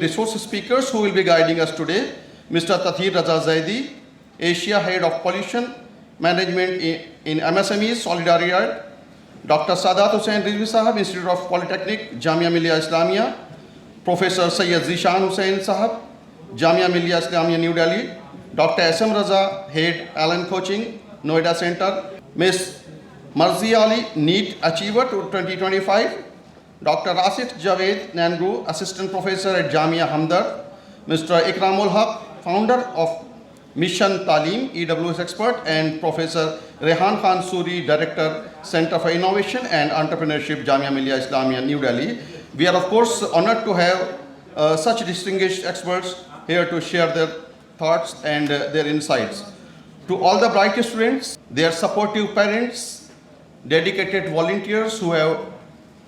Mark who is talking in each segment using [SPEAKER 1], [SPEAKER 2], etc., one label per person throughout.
[SPEAKER 1] Resource speakers who will be guiding us today, Mr. Tathir Raza Zaidi, Asia Head of Pollution Management in MSMEs, Solidarity, Dr. Sadat Hussain Rizvi Sahab, Institute of Polytechnic, Jamia Millia Islamia, Professor Sayyid Zishan Hussain Sahab, Jamia Millia Islamia New Delhi, Dr. SM Raza, Head Allen Coaching, Noida Center, Ms. Marzi Ali, NEET Achiever 2025, Dr. Rasit Javed Nangru, Assistant Professor at Jamia Hamdard, Mr. Ikramul Haq, Founder of Mission Talim, EWS Expert, and Professor Rehan Khan Suri, Director, Center for Innovation and Entrepreneurship, Jamia Millia Islamia, New Delhi. We are of course honored to have such distinguished experts here to share their thoughts and their insights. To all the bright students, their supportive parents, dedicated volunteers who have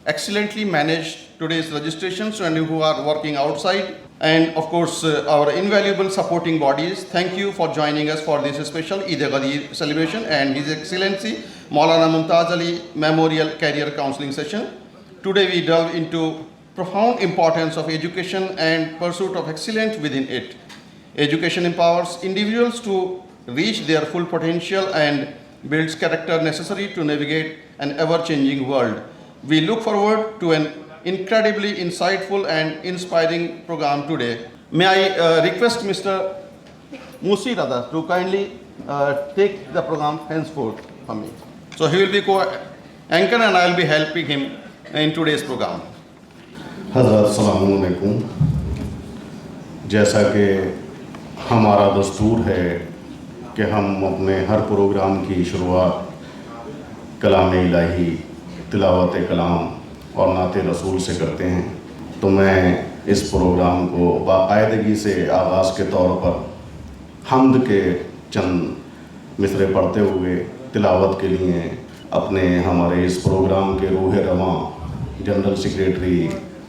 [SPEAKER 1] excellently managed today's registrations and who are working outside, and of course our invaluable supporting bodies, thank you for joining us for this special Eid-e-Ghadir celebration and His Excellency Maulana Mumtaz Ali Memorial Career Counseling Session. Today we delve into profound importance of education and pursuit of excellence within it. Education empowers individuals to reach their full potential and builds character necessary to navigate an ever-changing world. We look forward to an incredibly insightful and inspiring program today. May I request Mr. Musi Rada to kindly take the program henceforth from me. So he will be co-anchor and I will be helping him in today's program.
[SPEAKER 2] हज़रत अस्सलामु अलैकुम। जैसा कि हमारा दस्तूर है कि हम अपने हर प्रोग्राम की शुरुआत कलाम इलाही, तिलावत कलाम और नाते रसूल से करते हैं, तो मैं इस प्रोग्राम को बाकायदगी से आगाज़ के तौर पर हम्द के चंद मिसरे पढ़ते हुए तिलावत के लिए अपने हमारे इस प्रोग्राम के रूह रवां जनरल सेक्रेटरी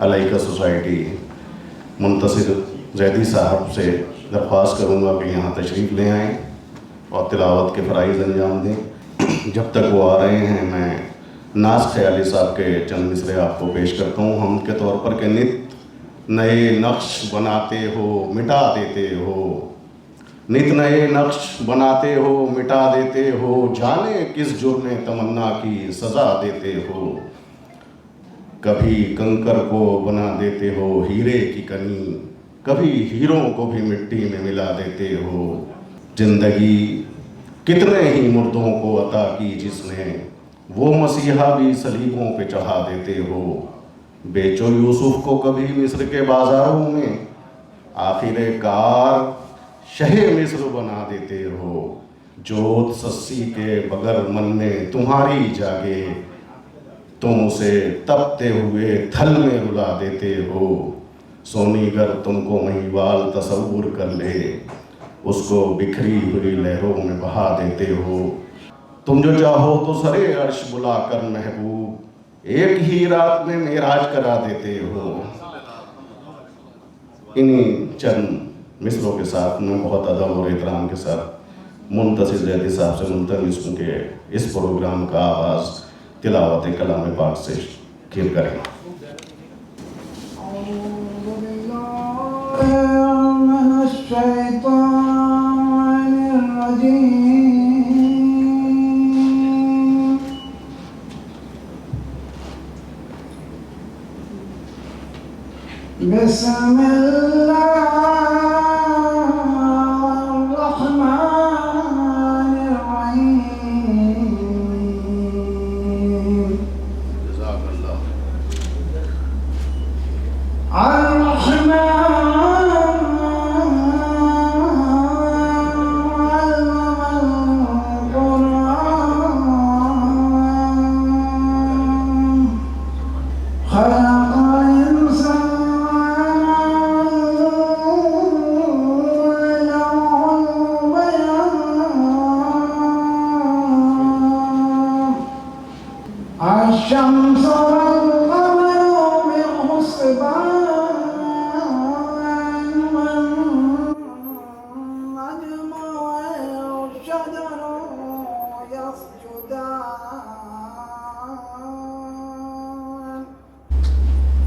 [SPEAKER 2] अलैका सोसाइटी मुंतसिर जैदी साहब से दरख्वास्त करूँगा कि यहाँ तशरीफ़ ले आएँ और तिलावत के फ़राइज़ अंजाम दें। जब तक वो आ रहे हैं, मैं नाज ख्याली साहब के चंद मिसरे आपको पेश करता हूँ हम के तौर पर कि नित नए नक्श बनाते हो मिटा देते हो, नित नए नक्श बनाते हो मिटा देते हो, जाने किस जुर्म तमन्ना की सज़ा देते हो, कभी कंकर को बना देते हो हीरे की कनी, कभी हीरों को भी मिट्टी में मिला देते हो, जिंदगी कितने ही मुर्दों को अता की जिसने, वो मसीहा भी सलीबों पे चढ़ा देते हो, बेचो यूसुफ को कभी मिस्र के बाज़ारों में, आखिरकार शहे मिस्र बना देते हो, जोत सस्सी के बगर मन में तुम्हारी जागे, तुम उसे तपते हुए थल में रुला देते हो, सोनीगर तुमको महिवाल तसव्वुर कर ले, उसको बिखरी हुई लहरों में बहा देते हो, तुम जो चाहो तो सरे अर्श बुलाकर महबूब एक ही रात में मेराज करा देते हो। इन्हीं चंद मिसरों के साथ मैं बहुत अदब और एहतराम के साथ मुंतसिर जैदी साहब से मुल्तमिस हूँ कि इस प्रोग्राम का आगाज़ तिलावत कलाम पाक से किया करें।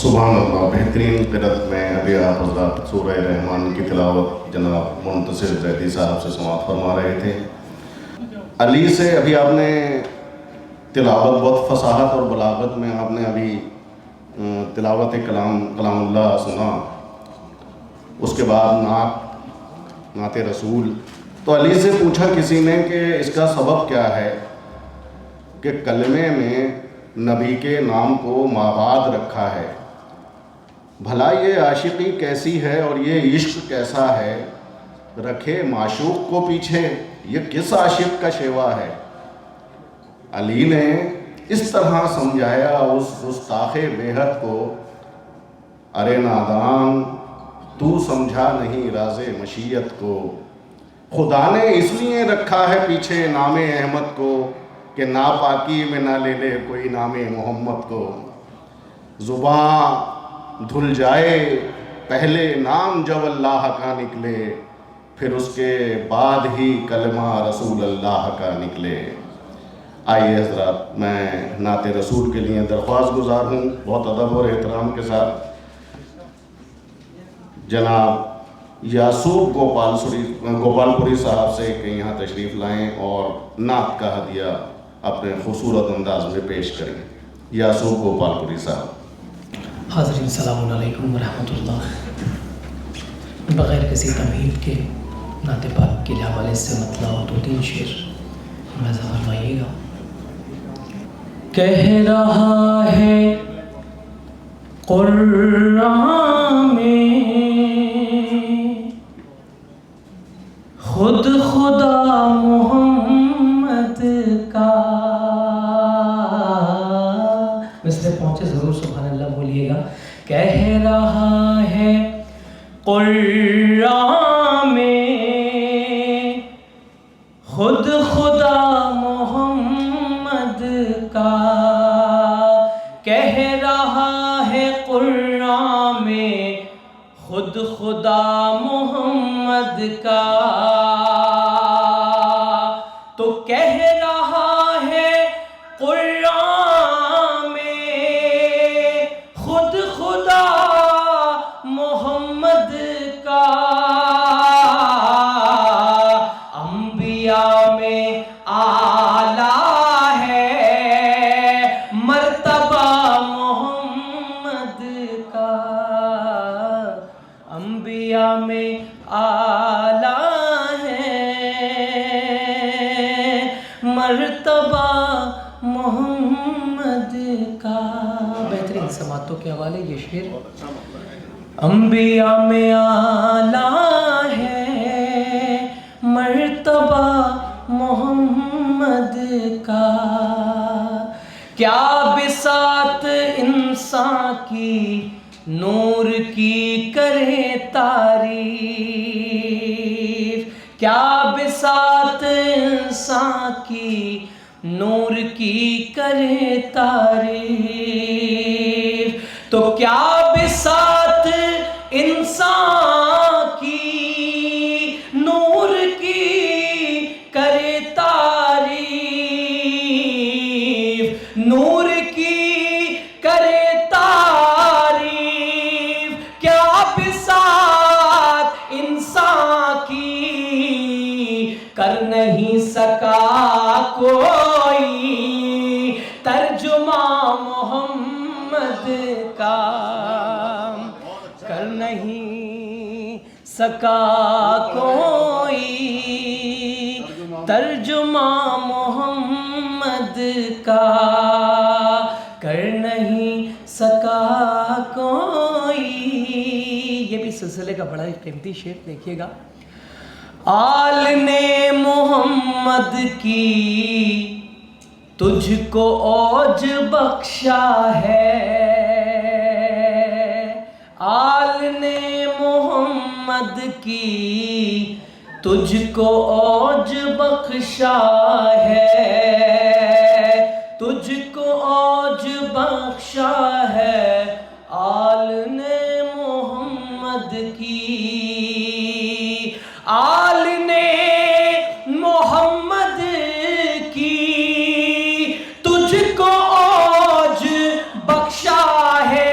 [SPEAKER 2] सुभान अल्लाह। बेहतरीन क़िरात में अभी आप हज़रात सूरह रहमान की तिलावत जनाब मुंतसिर जैदी साहब से समाअत फरमा रहे थे। अली से अभी आपने तिलावत बहुत फसाहत और बलागत में आपने अभी तिलावत कलामुल्लाह सुना। उसके बाद नाते रसूल। तो अली से पूछा किसी ने कि इसका सबब क्या है कि कलमे में नबी के नाम को माबाद रखा है। भला ये आशिकी कैसी है और ये इश्क कैसा है, रखे माशूक को पीछे, ये किस आशिक का शेवा है। अली ने इस तरह समझाया उस गुस्ताखे बेहद को, अरे नादान तू समझा नहीं राज़े मशीयत को। खुदा ने इसलिए रखा है पीछे नामे अहमद को कि नापाकी में ना ले ले कोई नामे मोहम्मद को। ज़ुबान धुल जाए पहले नाम जब अल्लाह का निकले, फिर उसके बाद ही कलमा रसूल अल्लाह का निकले। आइए हज़रात, मैं नाते रसूल के लिए दरख्वास्त गुजार हूँ बहुत अदब और एहतराम के साथ जनाब यासूब गोपालपुरी साहब से कि यहाँ तशरीफ़ लाएं और नात का हदिया अपने खूबसूरत अंदाज में पेश करें। यासूब गोपालपुरी साहब।
[SPEAKER 3] हाज़रीन सलाम अलैकुम व रहमतुल्लाह। बग़ैर किसी तमहीद के नाते पाक के हवाले से मतलब 2-3 शेर मुलाज़ा फरमाइएगा। कह रहा है कुरान में खुद खुदा मोहम्मद का, मिसले पहुँचे ज़रूर सुभान अल्लाह बोलिएगा। कह रहा है कुरान में खुद खुदा मोहम्मद का, कह रहा है कुरान में खुद खुदा मोहम्मद का, तो कह रहा है कुरान में खुद खुदा मोहम्मद का। अंबिया में आला है मर्तबा मोहम्मद का, अंबिया में आला है मर्तबा मोहम्मद का। बेहतरीन समातों के हवाले ये शेर। अंबिया में आला है मर्तबा मोहम्मद का, क्या बिसात इंसान की नूर की करे तारीफ, क्या बिसात इंसान की नूर की करे तारीफ, तो क्या बिसात इंसान की नूर की करे तारीफ, नूर की करे तारीफ, क्या बिसात इंसान की कर नहीं सका कोई तर्जुमा मोहम्मद का, कर नहीं सका कोई तर्जुमा मोहम्मद का, कर नहीं सका कोई। ये भी सिलसिले का बड़ा कीमती शेर देखिएगा। आल ने मोहम्मद की तुझको औज बख्शा है, आल ने मोहम्मद की तुझको औज बख्शा है, तुझको औज बख्शा है आल ने मोहम्मद की, आल ने मोहम्मद की तुझको औज बख्शा है,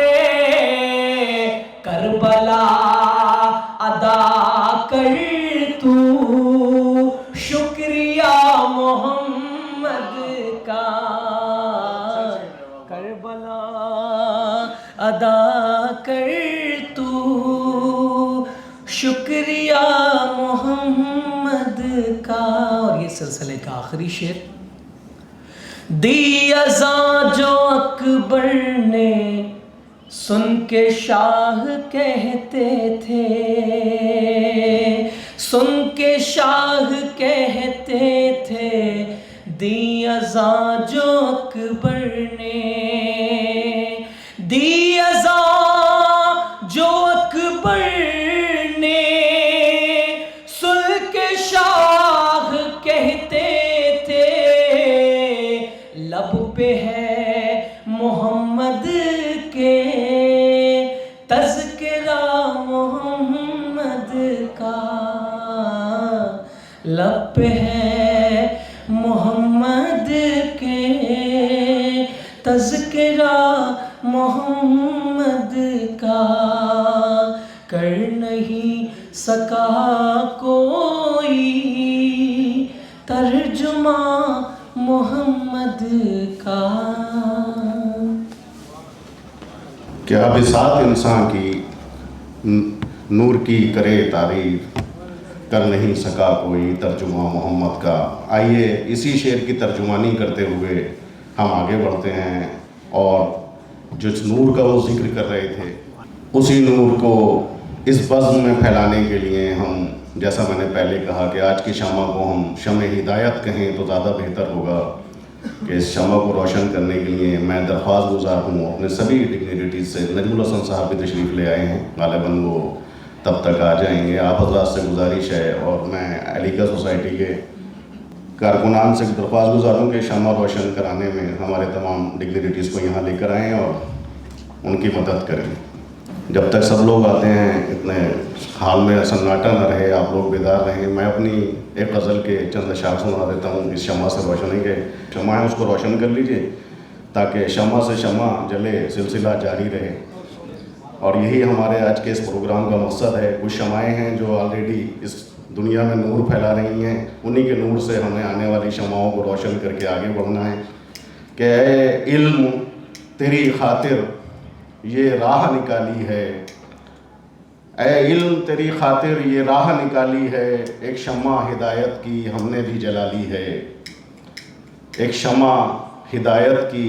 [SPEAKER 3] करबला अदा कर तू शुक्रिया मोहम्मद का, करबला अदा कर तू शुक्रिया मोहम्मद का। और ये सिलसिले का आखिरी शेर। दी अज़ा जो अकबर ने सुन के शाह कहते थे, सुन के शाह कहते थे, दी अज़ा जो अकबर ने, दी अज़ा जो अकबर ने सुन के शाह कहते थे, मोहम्मद के, तज़किरा मोहम्मद का, लब पे है मोहम्मद के, तज़किरा मोहम्मद का, कर नहीं सका कोई तर्जुमा मोहम्मद का।
[SPEAKER 2] क्या बिसात इंसान की नूर की करे तारीफ, कर नहीं सका कोई तर्जुमा मोहम्मद का। आइए इसी शेर की तर्जुमानी करते हुए हम आगे बढ़ते हैं और जिस नूर का वो जिक्र कर रहे थे उसी नूर को इस बज़्म में फैलाने के लिए हम, जैसा मैंने पहले कहा कि आज की शमा को हम शमे हिदायत कहें तो ज़्यादा बेहतर होगा कि इस शमा को रोशन करने के लिए मैं दरख्वास्त गुजार हूँ अपने सभी डिग्निटीज़ से। नजमुल हसन साहब भी तशरीफ़ ले आए हैं, गालिबन वो तब तक आ जाएंगे। आप हज़रात से गुजारिश है और मैं अलीगढ़ सोसाइटी के कारकुनान से दरख्वास्त गुजार हूँ कि शमा रोशन कराने में हमारे तमाम डिग्निटीज़ को यहाँ लेकर आएँ और उनकी मदद करें। जब तक सब लोग आते हैं इतने हाल में सन्नाटा न रहे, आप लोग बेदार रहें। मैं अपनी एक गज़ल के चंद अशार सुना देता हूँ इस शमा से रोशनी के। शमा है उसको रोशन कर लीजिए ताकि शमा से शमा जले, सिलसिला जारी रहे। और यही हमारे आज के इस प्रोग्राम का मकसद है। कुछ शमाएँ हैं जो ऑलरेडी इस दुनिया में नूर फैला रही हैं, उन्हीं के नूर से हमें आने वाली शमाओं को रोशन करके आगे बढ़ना है कि ऐ इल्म तेरी खातिर ये राह निकाली है, ऐ इल्म तेरी खातिर ये राह निकाली है, एक शमा हिदायत की हमने भी जला ली है, एक शमा हिदायत की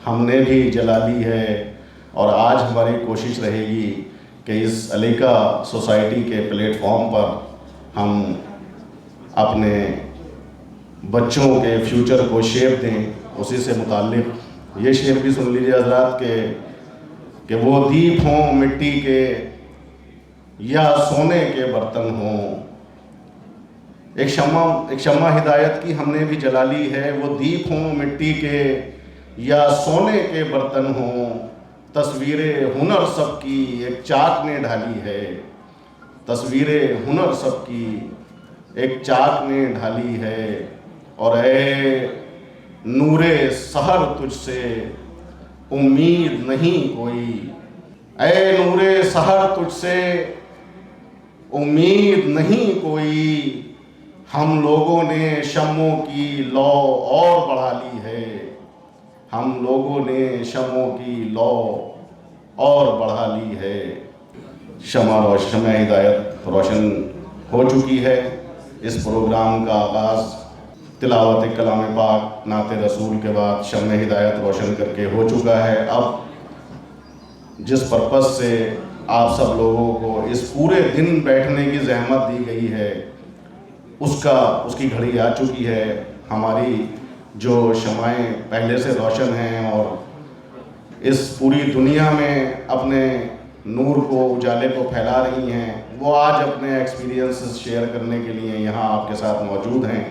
[SPEAKER 2] हमने भी जला ली है। और आज हमारी कोशिश रहेगी कि इस अलीका सोसाइटी के प्लेटफॉर्म पर हम अपने बच्चों के फ्यूचर को शेप दें। उसी से मुताल्लिक़ ये शेर भी सुन लीजिए हज़रात कि वो दीप हों मिट्टी के या सोने के बर्तन हों, एक शमा हिदायत की हमने भी जला ली है, वो दीप हों मिट्टी के या सोने के बर्तन हों, तस्वीरें हुनर सबकी एक चाक ने ढाली है, तस्वीरें हुनर सबकी एक चाक ने ढाली है। और ऐ नूरे सहर तुझसे उम्मीद नहीं कोई, ऐ नूरे सहर तुझसे उम्मीद नहीं कोई, हम लोगों ने शम्मों की लौ और बढ़ा ली है, हम लोगों ने शम्मों की लौ और बढ़ा ली है। शमा हिदायत रोशन हो चुकी है। इस प्रोग्राम का आगाज़ तिलावत कलाम पाक नाते रसूल के बाद शम्म हिदायत रोशन करके हो चुका है। अब जिस पर्पज़ से आप सब लोगों को इस पूरे दिन बैठने की ज़हमत दी गई है उसकी घड़ी आ चुकी है। हमारी जो शमाएँ पहले से रोशन हैं और इस पूरी दुनिया में अपने नूर को, उजाले को फैला रही हैं, वो आज अपने एक्सपीरियंसेस शेयर करने के लिए यहाँ आपके साथ मौजूद हैं।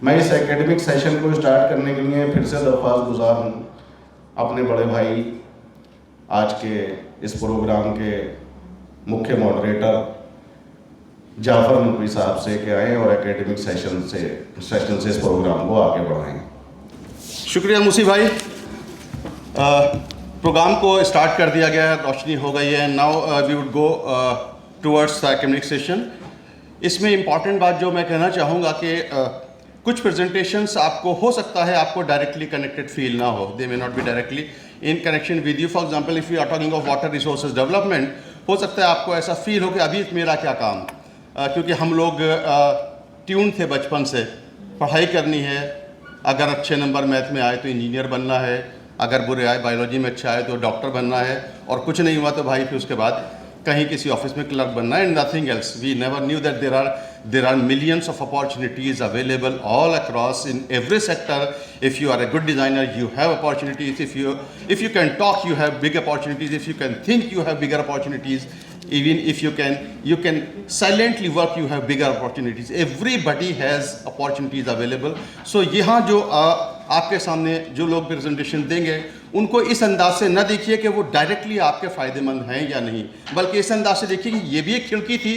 [SPEAKER 2] मैं इस एकेडमिक सेशन को स्टार्ट करने के लिए फिर से दरख्वास्त गुजार हूँ अपने बड़े भाई, आज के इस प्रोग्राम के मुख्य मॉडरेटर जाफ़र नकवी साहब से कि आएँ और एकेडमिक सेशन से इस प्रोग्राम को आगे बढ़ाएँ।
[SPEAKER 1] शुक्रिया मूसी भाई। प्रोग्राम को स्टार्ट कर दिया गया है, रोशनी हो गई है। Now we would go towards the academic session. इसमें इम्पॉर्टेंट बात जो मैं कहना चाहूँगा कि कुछ प्रेजेंटेशंस आपको हो सकता है आपको डायरेक्टली कनेक्टेड फील ना हो, they may not be directly in connection with you. For example if you are talking of water resources development, हो सकता है आपको ऐसा फील हो कि अभी मेरा क्या काम, क्योंकि हम लोग ट्यून थे बचपन से, पढ़ाई करनी है, अगर अच्छे नंबर मैथ में आए तो इंजीनियर बनना है, अगर बुरे आए बायोलॉजी में अच्छा आए तो डॉक्टर बनना है, और कुछ नहीं हुआ तो भाई फिर उसके बाद कहीं किसी ऑफिस में क्लर्क बनना है, and nothing else. We never knew that there are millions of opportunities available all across in every sector. If you are a good designer, you have opportunities. If you can talk, you have big opportunities. If you can think, you have bigger opportunities. Even if you can silently work, you have bigger opportunities. Everybody has opportunities available. So यहाँ जो आपके सामने जो लोग presentation देंगे उनको इस अंदाज से न देखिए कि वो डायरेक्टली आपके फ़ायदेमंद हैं या नहीं, बल्कि इस अंदाज से देखिए कि ये भी एक खिड़की थी,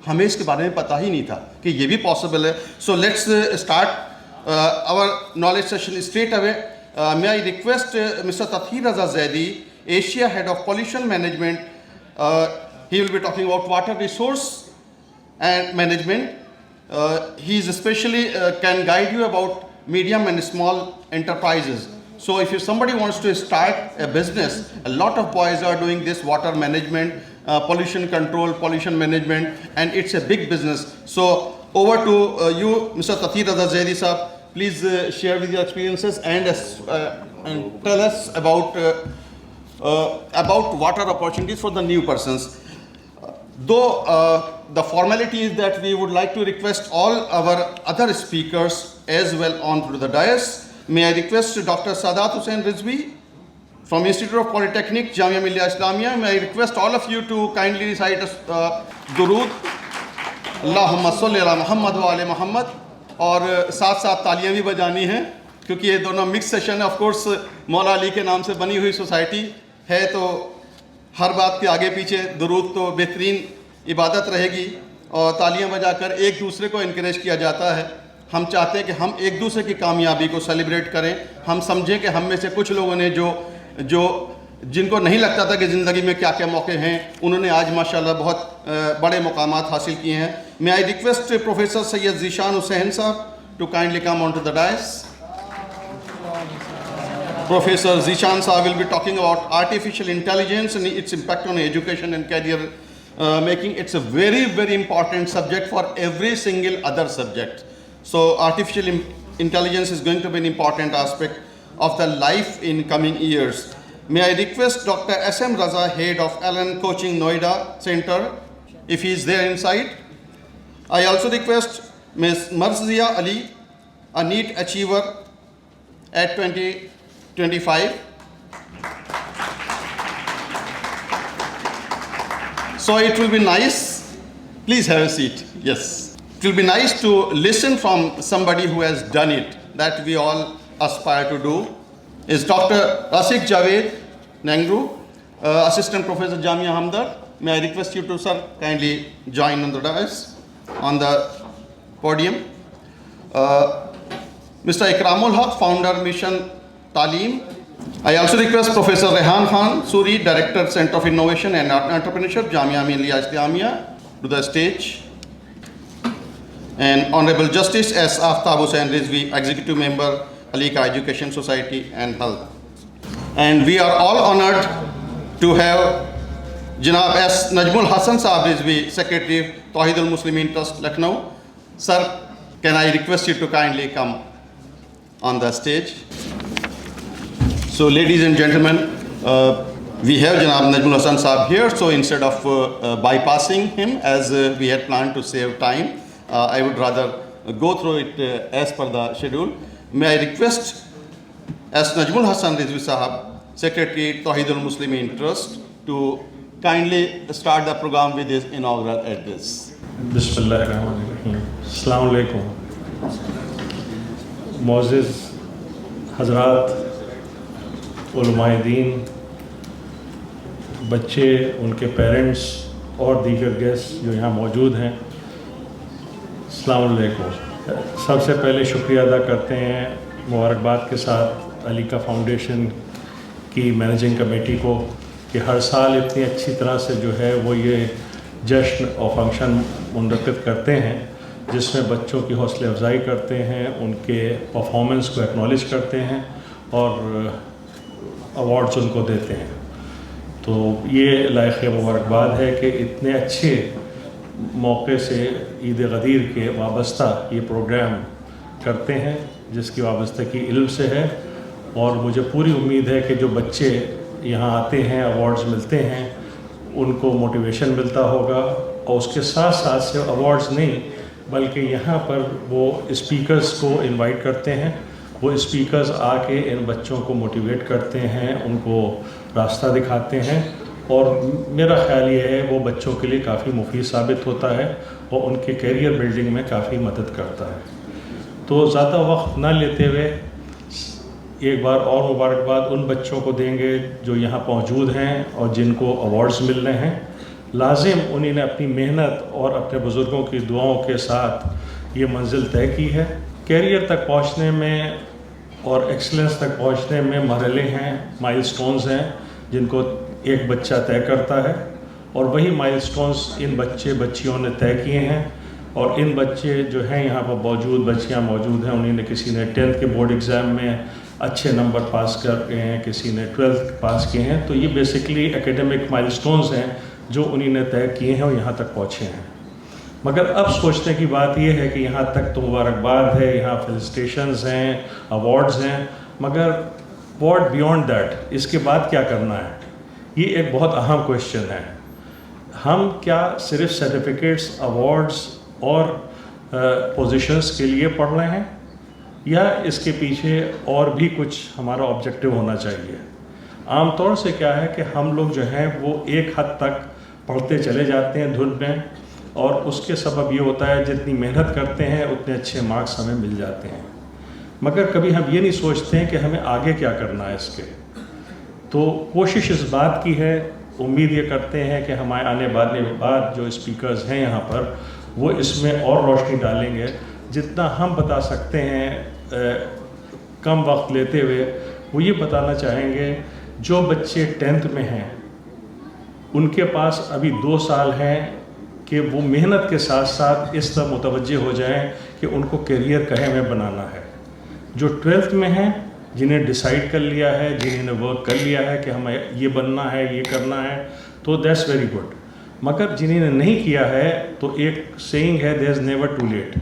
[SPEAKER 1] हमें इसके बारे में पता ही नहीं था कि ये भी पॉसिबल है। So let's start our knowledge session straight away. May I request mister Tatheer Raza Zaidi, Asia head of pollution management, he will be talking about water resource and management. He is especially can guide you about medium and small enterprises. So if somebody wants to start a business, a lot of boys are doing this water management, pollution control, pollution management, and it's a big business. So over to you, Mr. Tathir Raza Zaidi Sahab. Please share with your experiences and tell us about water opportunities for the new persons. Though the formality is that we would like to request all our other speakers as well onto the dais. May I request Dr. Sadat Hussain Rizvi from Institute of Polytechnic, Jamia Millia Islamia. May I request all of you to kindly recite Durood, Allahumma salli ala Muhammad wa ali Muhammad, और साथ साथ तालियां भी बजानी हैं क्योंकि ये दोनों मिक्स सेशन है। ऑफ कोर्स मौला अली के नाम से बनी हुई सोसाइटी है, तो हर बात के आगे पीछे दुरूद तो बेहतरीन इबादत रहेगी और तालियां बजाकर एक दूसरे को इनकरेज किया जाता है। हम चाहते हैं कि हम एक दूसरे की कामयाबी को सेलिब्रेट करें। हम समझें कि हम में से कुछ लोगों ने जिनको नहीं लगता था कि ज़िंदगी में क्या क्या मौके हैं, उन्होंने आज माशाल्लाह बहुत बड़े मुकामात हासिल किए हैं। May I request professor Syed Zeeshan Hussain sahab to kindly come on to the dais. Professor Zishan Sahab will be talking about artificial intelligence and its impact on education and career making. It's a very, very important subject for every single other subject. So artificial intelligence is going to be an important aspect of the life in coming years. May I request Dr. S.M. Raza, head of Allen Coaching Noida Center, if he is there inside. I also request Ms. Marzia Ali, a NEET achiever at 2025. So it will be nice, please have a seat, yes. It will be nice to listen from somebody who has done it, that we all aspire to do. Is Dr. Asik Javed Nangru, Assistant Professor Jamia Hamdard. May I request you to, sir, kindly join on the dais, on the podium. Mr. Ikramul Haq, Founder Mission Talim. I also request Professor Rehan Khan Suri, Director Center of Innovation and Entrepreneurship, Jamia Millia Islamia, to the stage. And Honorable Justice S. Aftab Hussain Rizvi, Executive Member, Alika Education Society and Health. And we are all honored to have Janab S. Najmul Hassan Saab Rizvi, Secretary, Tawheed al-Muslimin Trust, Lucknow. Sir, can I request you to kindly come on the stage? So ladies and gentlemen, we have Janab Najmul Hassan Saab here, so instead of bypassing him as we had planned to save time, I would rather go through it as per the schedule. May I request as Najmul Hassan Rizvi Sahab, Secretary Tawheed al-Muslimin Trust, to kindly start the program with his inaugural address.
[SPEAKER 4] बिस्मिल्लाहिर्रहमानिर्रहीम। अस्सलाम वालेकुम। मोअज़्ज़िज़ हज़रात, उलमाए दीन, बच्चे, उनके parents और दीगर guest जो यहाँ मौजूद हैं, अस्सलाम वालेकुम। सबसे पहले शुक्रिया अदा करते हैं मुबारकबाद के साथ अलीका फाउंडेशन की मैनेजिंग कमेटी को कि हर साल इतनी अच्छी तरह से जो है वो ये जश्न और फंक्शन मुनक़िद करते हैं जिसमें बच्चों की हौसला अफजाई करते हैं, उनके परफॉर्मेंस को एक्नॉलेज करते हैं और अवार्ड्स उनको देते हैं। तो ये लायक़ मुबारकबाद है कि इतने अच्छे मौके से ईद गदीर के वाबस्ता ये प्रोग्राम करते हैं जिसकी वाबस्तगी इल्म से है। और मुझे पूरी उम्मीद है कि जो बच्चे यहाँ आते हैं, अवार्ड्स मिलते हैं, उनको मोटिवेशन मिलता होगा। और उसके साथ साथ सिर्फ अवार्ड्स नहीं बल्कि यहाँ पर वो स्पीकर्स को इनवाइट करते हैं, वो स्पीकर्स आके इन बच्चों को मोटिवेट करते हैं, उनको रास्ता दिखाते हैं और मेरा ख़्याल ये है वो बच्चों के लिए काफ़ी मुफीद साबित होता है और उनके करियर बिल्डिंग में काफ़ी मदद करता है। तो ज़्यादा वक्त ना लेते हुए एक बार और मुबारकबाद उन बच्चों को देंगे जो यहाँ मौजूद हैं और जिनको अवार्ड्स मिल रहे हैं। लाजिम उन्होंने अपनी मेहनत और अपने बुज़ुर्गों की दुआओं के साथ ये मंजिल तय की है। कैरियर तक पहुँचने में और एक्सीलेंस तक पहुँचने में मरहले हैं, माइलस्टोन्स हैं जिनको एक बच्चा तय करता है, और वही माइलस्टोन्स इन बच्चियों ने तय किए हैं। और इन बच्चे जो हैं यहाँ पर मौजूद, बच्चियाँ मौजूद हैं, उन्होंने किसी ने 10th के बोर्ड एग्ज़ाम में अच्छे नंबर पास कर गए हैं, किसी ने 12th पास किए हैं। तो ये बेसिकली एकेडमिक माइलस्टोन्स हैं जो उन्होंने तय किए हैं और यहाँ तक पहुँचे हैं। मगर अब सोचने की बात यह है कि यहाँ तक तो मुबारकबाद है, यहाँ फेलिसिटेशंस हैं, अवार्ड्स हैं, मगर व्हाट बियॉन्ड दैट, इसके बाद क्या करना है, ये एक बहुत अहम क्वेश्चन है। हम क्या सिर्फ सर्टिफिकेट्स, अवार्ड्स और पोजीशंस के लिए पढ़ रहे हैं, या इसके पीछे और भी कुछ हमारा ऑब्जेक्टिव होना चाहिए? आमतौर से क्या है कि हम लोग जो हैं वो एक हद तक पढ़ते चले जाते हैं धुन में, और उसके सबब ये होता है जितनी मेहनत करते हैं उतने अच्छे मार्क्स हमें मिल जाते हैं, मगर कभी हम ये नहीं सोचते हैं कि हमें आगे क्या करना है इसके। तो कोशिश इस बात की है, उम्मीद ये करते हैं कि हमारे आने वाले बाद जो स्पीकर्स हैं यहाँ पर वो इसमें और रोशनी डालेंगे। जितना हम बता सकते हैं कम वक्त लेते हुए, वो ये बताना चाहेंगे जो बच्चे 10th में हैं उनके पास अभी 2 साल हैं कि वो मेहनत के साथ साथ इस तरह मुतवज्जे हो जाएं कि उनको करियर कहे में बनाना है। जो 12th में हैं, जिन्हें डिसाइड कर लिया है, जिन्होंने वर्क कर लिया है कि हमें ये बनना है, ये करना है, तो दैट्स वेरी गुड। मगर जिन्होंने नहीं किया है, तो एक सेइंग है, there is never too late.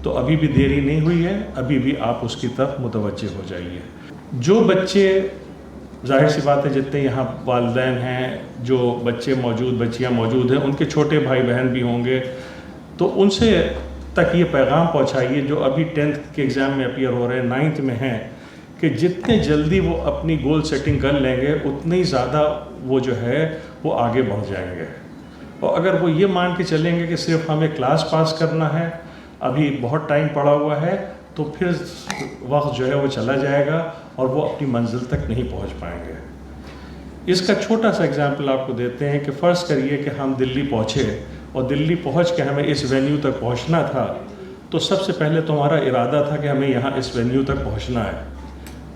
[SPEAKER 4] तो अभी भी देरी नहीं हुई है, अभी भी आप उसकी तरफ मुतवज्जे हो जाइए। जो बच्चे, जाहिर सी बात है जितने यहाँ वालिदैन हैं, जो बच्चे मौजूद, बच्चियाँ मौजूद हैं, उनके छोटे भाई बहन भी होंगे, तो उनसे तक ये पैगाम पहुँचाइए जो अभी 10th के एग्ज़ाम में अपीयर हो रहे हैं, 9th में हैं, कि जितने जल्दी वो अपनी गोल सेटिंग कर लेंगे उतनी ही ज़्यादा वो जो है वो आगे बढ़ जाएंगे। और अगर वो ये मान के चलेंगे कि सिर्फ हमें क्लास पास करना है, अभी बहुत टाइम पड़ा हुआ है, तो फिर वक्त जो है वो चला जाएगा और वो अपनी मंजिल तक नहीं पहुंच पाएंगे। इसका छोटा सा एग्जांपल आपको देते हैं कि फ़र्ज़ करिए कि हम दिल्ली पहुँचे, और दिल्ली पहुँच के हमें इस वेन्यू तक पहुँचना था, तो सबसे पहले तो हमारा इरादा था कि हमें यहाँ इस वेन्यू तक पहुँचना है।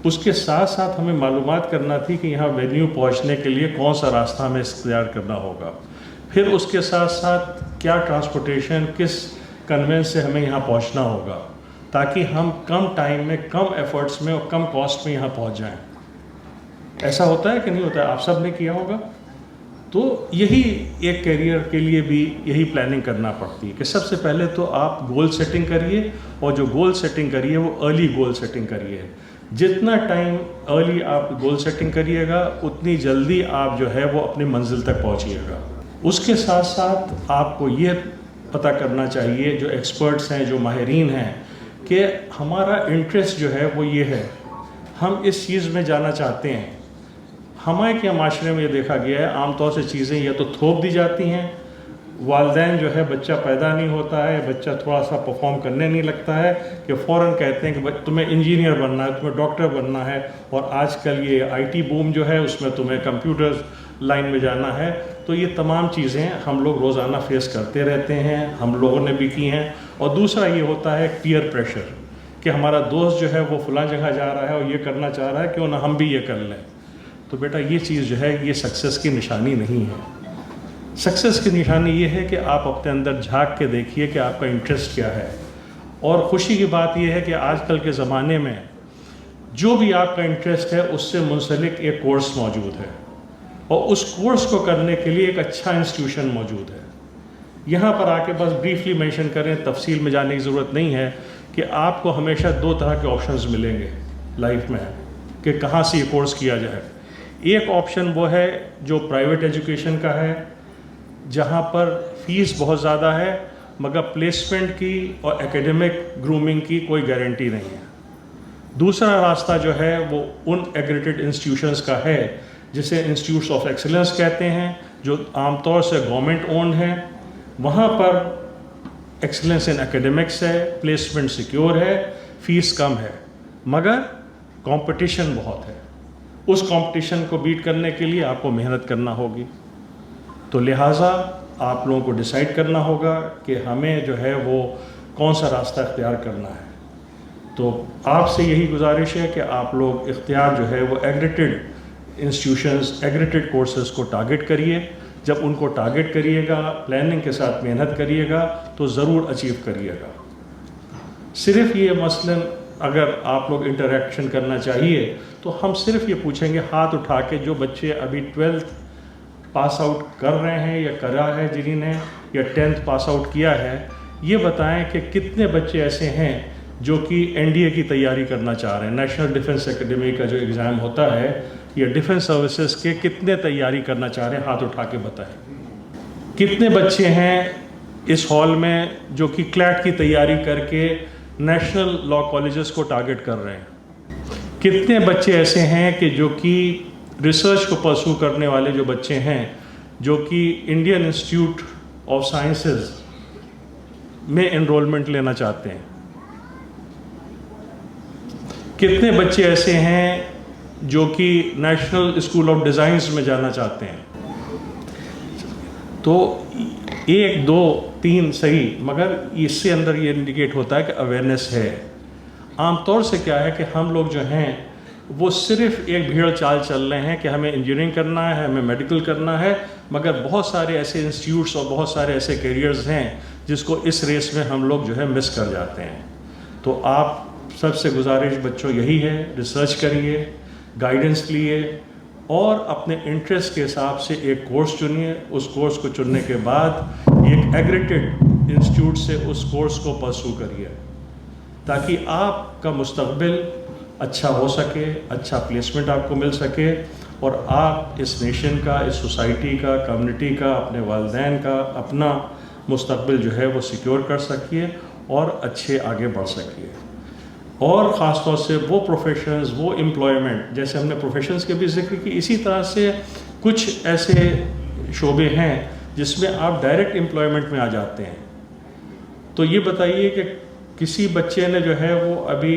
[SPEAKER 4] उसके साथ साथ हमें मालूमात करना थी कि यहाँ वेन्यू पहुँचने के लिए कौन सा रास्ता हमें इख्तियार करना होगा, फिर उसके साथ साथ क्या ट्रांसपोर्टेशन, किस कन्वेंस से हमें यहाँ पहुँचना होगा, ताकि हम कम टाइम में, कम एफर्ट्स में और कम कॉस्ट में यहाँ पहुँच जाएं। ऐसा होता है कि नहीं होता है? आप सब ने किया होगा। तो यही एक कैरियर के लिए भी यही प्लानिंग करना पड़ती है कि सबसे पहले तो आप गोल सेटिंग करिए, और जो गोल सेटिंग करिए वो अर्ली गोल सेटिंग करिए। जितना टाइम अर्ली आप गोल सेटिंग करिएगा, उतनी जल्दी आप जो है वो अपनी मंजिल तक पहुँचिएगा। उसके साथ साथ आपको ये पता करना चाहिए, जो एक्सपर्ट्स हैं, जो माहिरीन हैं, कि हमारा इंटरेस्ट जो है वो ये है, हम इस चीज़ में जाना चाहते हैं। हमारे क्या माशरे में ये देखा गया है, आमतौर से चीज़ें या तो थोप दी जाती हैं, वालिदैन जो है, बच्चा पैदा नहीं होता है, बच्चा थोड़ा सा परफॉर्म करने नहीं लगता है कि फ़ौरन कहते हैं कि तुम्हें इंजीनियर बनना है, तुम्हें डॉक्टर बनना है, और आजकल ये IT बूम जो है उसमें तुम्हें कंप्यूटर लाइन में जाना है। तो ये तमाम चीज़ें हम लोग रोज़ाना फेस करते रहते हैं, हम लोगों ने भी की हैं। और दूसरा ये होता है पीयर प्रेशर, कि हमारा दोस्त जो है वो फ़लाँ जगह जा रहा है और ये करना चाह रहा है, क्यों ना हम भी ये कर लें। तो बेटा ये चीज़ जो है ये सक्सेस की निशानी नहीं है। सक्सेस की निशानी ये है कि आप अपने अंदर झांक के देखिए कि आपका इंटरेस्ट क्या है। और ख़ुशी की बात यह है कि आजकल के ज़माने में जो भी आपका इंटरेस्ट है उससे मुंसलिक एक कोर्स मौजूद है, और उस कोर्स को करने के लिए एक अच्छा इंस्टीट्यूशन मौजूद है। यहाँ पर आके बस ब्रीफली मेंशन करें, तफसील में जाने की ज़रूरत नहीं है, कि आपको हमेशा 2 तरह के ऑप्शंस मिलेंगे लाइफ में कि कहाँ से ये कोर्स किया जाए। एक ऑप्शन वो है जो प्राइवेट एजुकेशन का है, जहाँ पर फ़ीस बहुत ज़्यादा है, मगर प्लेसमेंट की और एकेडमिक ग्रूमिंग की कोई गारंटी नहीं है। दूसरा रास्ता जो है वो उन एग्रीगेटेड इंस्टीट्यूशंस का है जिसे इंस्टीट्यूट्स ऑफ एक्सीलेंस कहते हैं, जो आमतौर से गवर्नमेंट ओन्ड हैं। वहाँ पर एक्सीलेंस इन एकेडमिक्स है, प्लेसमेंट सिक्योर है, फ़ीस कम है, मगर कंपटीशन बहुत है, उस कंपटीशन को बीट करने के लिए आपको मेहनत करना होगी। तो लिहाजा आप लोगों को डिसाइड करना होगा कि हमें जो है वो कौन सा रास्ता इख्तियार करना है। तो आपसे यही गुजारिश है कि आप लोग इख्तियार जो है वो एग्रीगेटेड इंस्टीट्यूशंस, एग्रीगेटेड कोर्सेज़ को टारगेट करिए। जब उनको टारगेट करिएगा, प्लानिंग के साथ मेहनत करिएगा तो ज़रूर अचीव करिएगा। सिर्फ ये मसलन अगर आप लोग इंटरेक्शन करना चाहिए तो हम सिर्फ ये पूछेंगे हाथ उठा के, जो बच्चे अभी 12th पास आउट कर रहे हैं या करा है जिन्होंने, या 10th पास आउट किया है, ये बताएं कि कितने बच्चे ऐसे हैं जो कि NDA की तैयारी करना चाह रहे हैं, नेशनल डिफेंस एकेडमी का जो एग्ज़ाम होता है, या डिफेंस सर्विसेज के कितने तैयारी करना चाह रहे हैं, हाथ उठा के बताएं। कितने बच्चे हैं इस हॉल में जो कि क्लैट की तैयारी करके नेशनल लॉ कॉलेजेस को टारगेट कर रहे हैं? कितने बच्चे ऐसे हैं कि जो कि रिसर्च को परस्यू करने वाले जो बच्चे हैं, जो कि इंडियन इंस्टीट्यूट ऑफ साइंसेज में एनरोलमेंट लेना चाहते हैं? कितने बच्चे ऐसे हैं जो कि नेशनल स्कूल ऑफ डिज़ाइंस में जाना चाहते हैं? तो 1, 2, 3 सही, मगर इससे अंदर ये इंडिकेट होता है कि अवेयरनेस है। आमतौर से क्या है कि हम लोग जो हैं वो सिर्फ एक भीड़ चाल चल रहे हैं कि हमें इंजीनियरिंग करना है, हमें मेडिकल करना है, मगर बहुत सारे ऐसे इंस्टीट्यूट्स और बहुत सारे ऐसे करियर्स हैं जिसको इस रेस में हम लोग जो है मिस कर जाते हैं। तो आप सबसे गुजारिश बच्चों यही है, रिसर्च करिए, गाइडेंस लिए और अपने इंटरेस्ट के हिसाब से एक कोर्स चुनिए। उस कोर्स को चुनने के बाद एक एग्रीगेटेड इंस्टीट्यूट से उस कोर्स को परस्यू करिए ताकि आपका मुस्तकबिल अच्छा हो सके, अच्छा प्लेसमेंट आपको मिल सके और आप इस नेशन का, इस सोसाइटी का, कम्युनिटी का, अपने वालिदैन का, अपना मुस्तकबिल जो है वो सिक्योर कर सकिए और अच्छे आगे बढ़ सकिए। और ख़ास तौर से वो प्रोफेशंस, वो एम्प्लॉयमेंट, जैसे हमने प्रोफेशंस के भी जिक्र की, इसी तरह से कुछ ऐसे शोबे हैं जिसमें आप डायरेक्ट एम्प्लॉयमेंट में आ जाते हैं। तो ये बताइए कि किसी बच्चे ने जो है वो अभी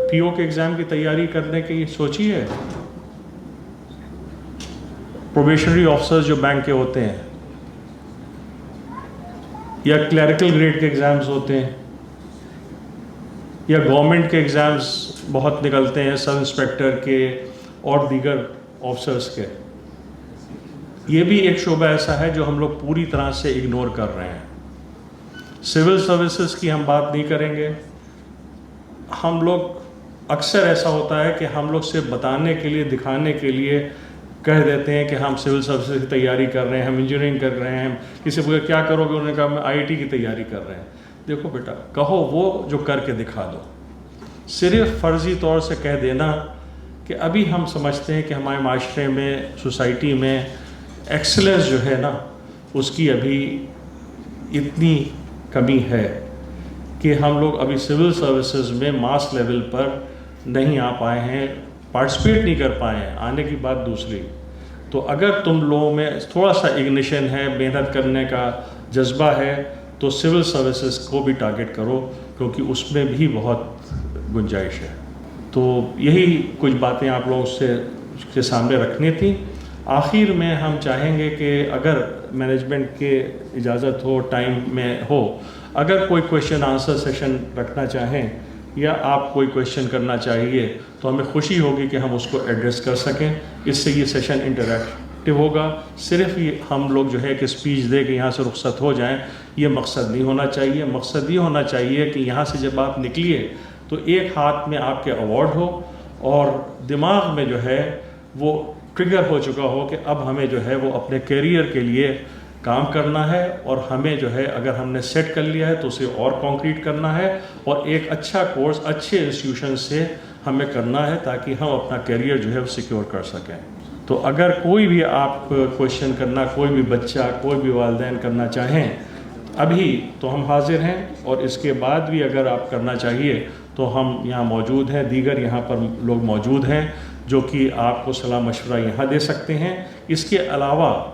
[SPEAKER 4] PO के एग्ज़ाम की तैयारी करने की सोची है? प्रोबेशनरी ऑफिसर्स जो बैंक के होते हैं, या क्लरिकल ग्रेड के एग्ज़ाम्स होते हैं, या गवर्नमेंट के एग्ज़ाम्स बहुत निकलते हैं, सब इंस्पेक्टर के और दीगर ऑफिसर्स के। ये भी एक शोबा ऐसा है जो हम लोग पूरी तरह से इग्नोर कर रहे हैं। सिविल सर्विसेज की हम बात नहीं करेंगे। हम लोग अक्सर ऐसा होता है कि हम लोग सिर्फ बताने के लिए, दिखाने के लिए कह देते हैं कि हम सिविल सर्विसेज की तैयारी कर रहे हैं, हम इंजीनियरिंग कर रहे हैं। किसी पूछा क्या करोगे, उन्होंने कहा हम IIT की तैयारी कर रहे हैं। देखो बेटा, कहो वो जो करके दिखा दो। सिर्फ फर्जी तौर से कह देना कि अभी हम समझते हैं कि हमारे माशरे में, सोसाइटी में एक्सीलेंस जो है ना, उसकी अभी इतनी कमी है कि हम लोग अभी सिविल सर्विसेज में मास लेवल पर नहीं आ पाए हैं, पार्टिसिपेट नहीं कर पाए हैं। आने की बात दूसरी। तो अगर तुम लोगों में थोड़ा सा इग्निशन है, मेहनत करने का जज्बा है, तो सिविल सर्विसेज को भी टारगेट करो, क्योंकि उसमें भी बहुत गुंजाइश है। तो यही कुछ बातें आप लोगों के सामने रखनी थी। आखिर में हम चाहेंगे कि अगर मैनेजमेंट के इजाज़त हो, टाइम में हो, अगर कोई क्वेश्चन आंसर सेशन रखना चाहें या आप कोई क्वेश्चन करना चाहिए तो हमें खुशी होगी कि हम उसको एड्रेस कर सकें। इससे ये सेशन इंटरैक्टिव होगा। सिर्फ ये हम लोग जो है कि स्पीच दे के यहाँ से रुखसत हो जाएं, ये मकसद नहीं होना चाहिए। मकसद ये होना चाहिए कि यहाँ से जब आप निकलिए तो एक हाथ में आपके अवार्ड हो और दिमाग में जो है वो ट्रिगर हो चुका हो कि अब हमें जो है वो अपने करियर के लिए काम करना है, और हमें जो है अगर हमने सेट कर लिया है तो उसे और कंक्रीट करना है और एक अच्छा कोर्स अच्छे इंस्टीट्यूशन से हमें करना है ताकि हम अपना करियर जो है वो सिक्योर कर सकें। तो अगर कोई भी आप क्वेश्चन करना, कोई भी बच्चा, कोई भी वालिदैन करना चाहें अभी, तो हम हाजिर हैं, और इसके बाद भी अगर आप करना चाहिए तो हम यहाँ मौजूद हैं। दीगर यहाँ पर लोग मौजूद हैं जो कि आपको सलाह मशवरा यहाँ दे सकते हैं। इसके अलावा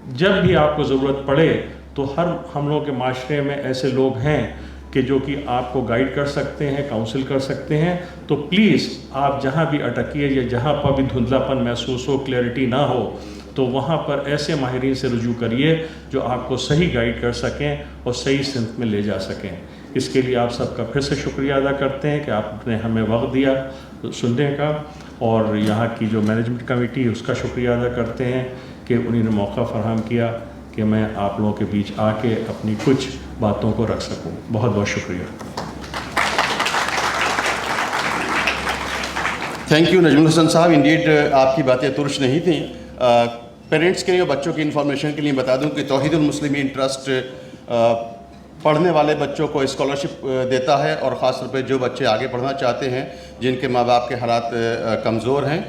[SPEAKER 4] जब भी आपको ज़रूरत पड़े तो हम लोगों के माशरे में ऐसे लोग हैं कि जो कि आपको गाइड कर सकते हैं, काउंसिल कर सकते हैं। तो प्लीज़ आप जहाँ भी अटकिए या जहाँ पर भी धुंधलापन महसूस हो, क्लैरिटी ना हो, तो वहाँ पर ऐसे माहिरीन से रुजू करिए जो आपको सही गाइड कर सकें और सही सिमत में ले जा सकें। इसके लिए आप सबका फिर से शुक्रिया अदा करते हैं कि आपने हमें वक्त दिया सुनने का, और यहाँ की जो मैनेजमेंट कमेटी है उसका शुक्रिया अदा करते हैं कि उन्होंने मौका फराहम किया कि मैं आप लोगों के बीच आके अपनी कुछ बातों को रख सकूं। बहुत बहुत शुक्रिया।
[SPEAKER 1] थैंक यू नजमुल हसन साहब, इंडीड आपकी बातें तुर्श नहीं थी। पेरेंट्स के लिए, बच्चों की इन्फॉर्मेशन के लिए बता दूं कि तौहीदुल मुस्लिमीन ट्रस्ट पढ़ने वाले बच्चों को स्कॉलरशिप देता है, और ख़ास तौर पे जो बच्चे आगे पढ़ना चाहते हैं, जिनके माँ बाप के हालात कमज़ोर हैं।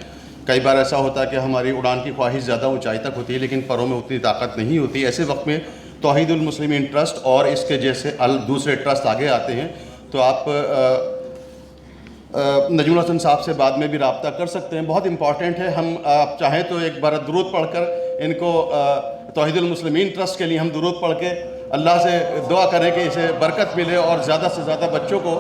[SPEAKER 1] कई बार ऐसा होता है कि हमारी उड़ान की ख्वाहिश ज़्यादा ऊंचाई तक होती है लेकिन परों में उतनी ताकत नहीं होती। ऐसे वक्त में तौहीदुल मुस्लिमीन ट्रस्ट और इसके जैसे दूसरे ट्रस्ट आगे आते हैं। तो आप नजमुल हसन साहब से बाद में भी रब्ता कर सकते हैं। बहुत इंपॉर्टेंट है, हम आप चाहें तो एक बार दुरूद पढ़कर इनको तौहीदुल मुस्लिमीन ट्रस्ट के लिए हम दुरूद पढ़ के अल्लाह से दुआ करें कि इसे बरकत मिले और ज़्यादा से ज़्यादा बच्चों को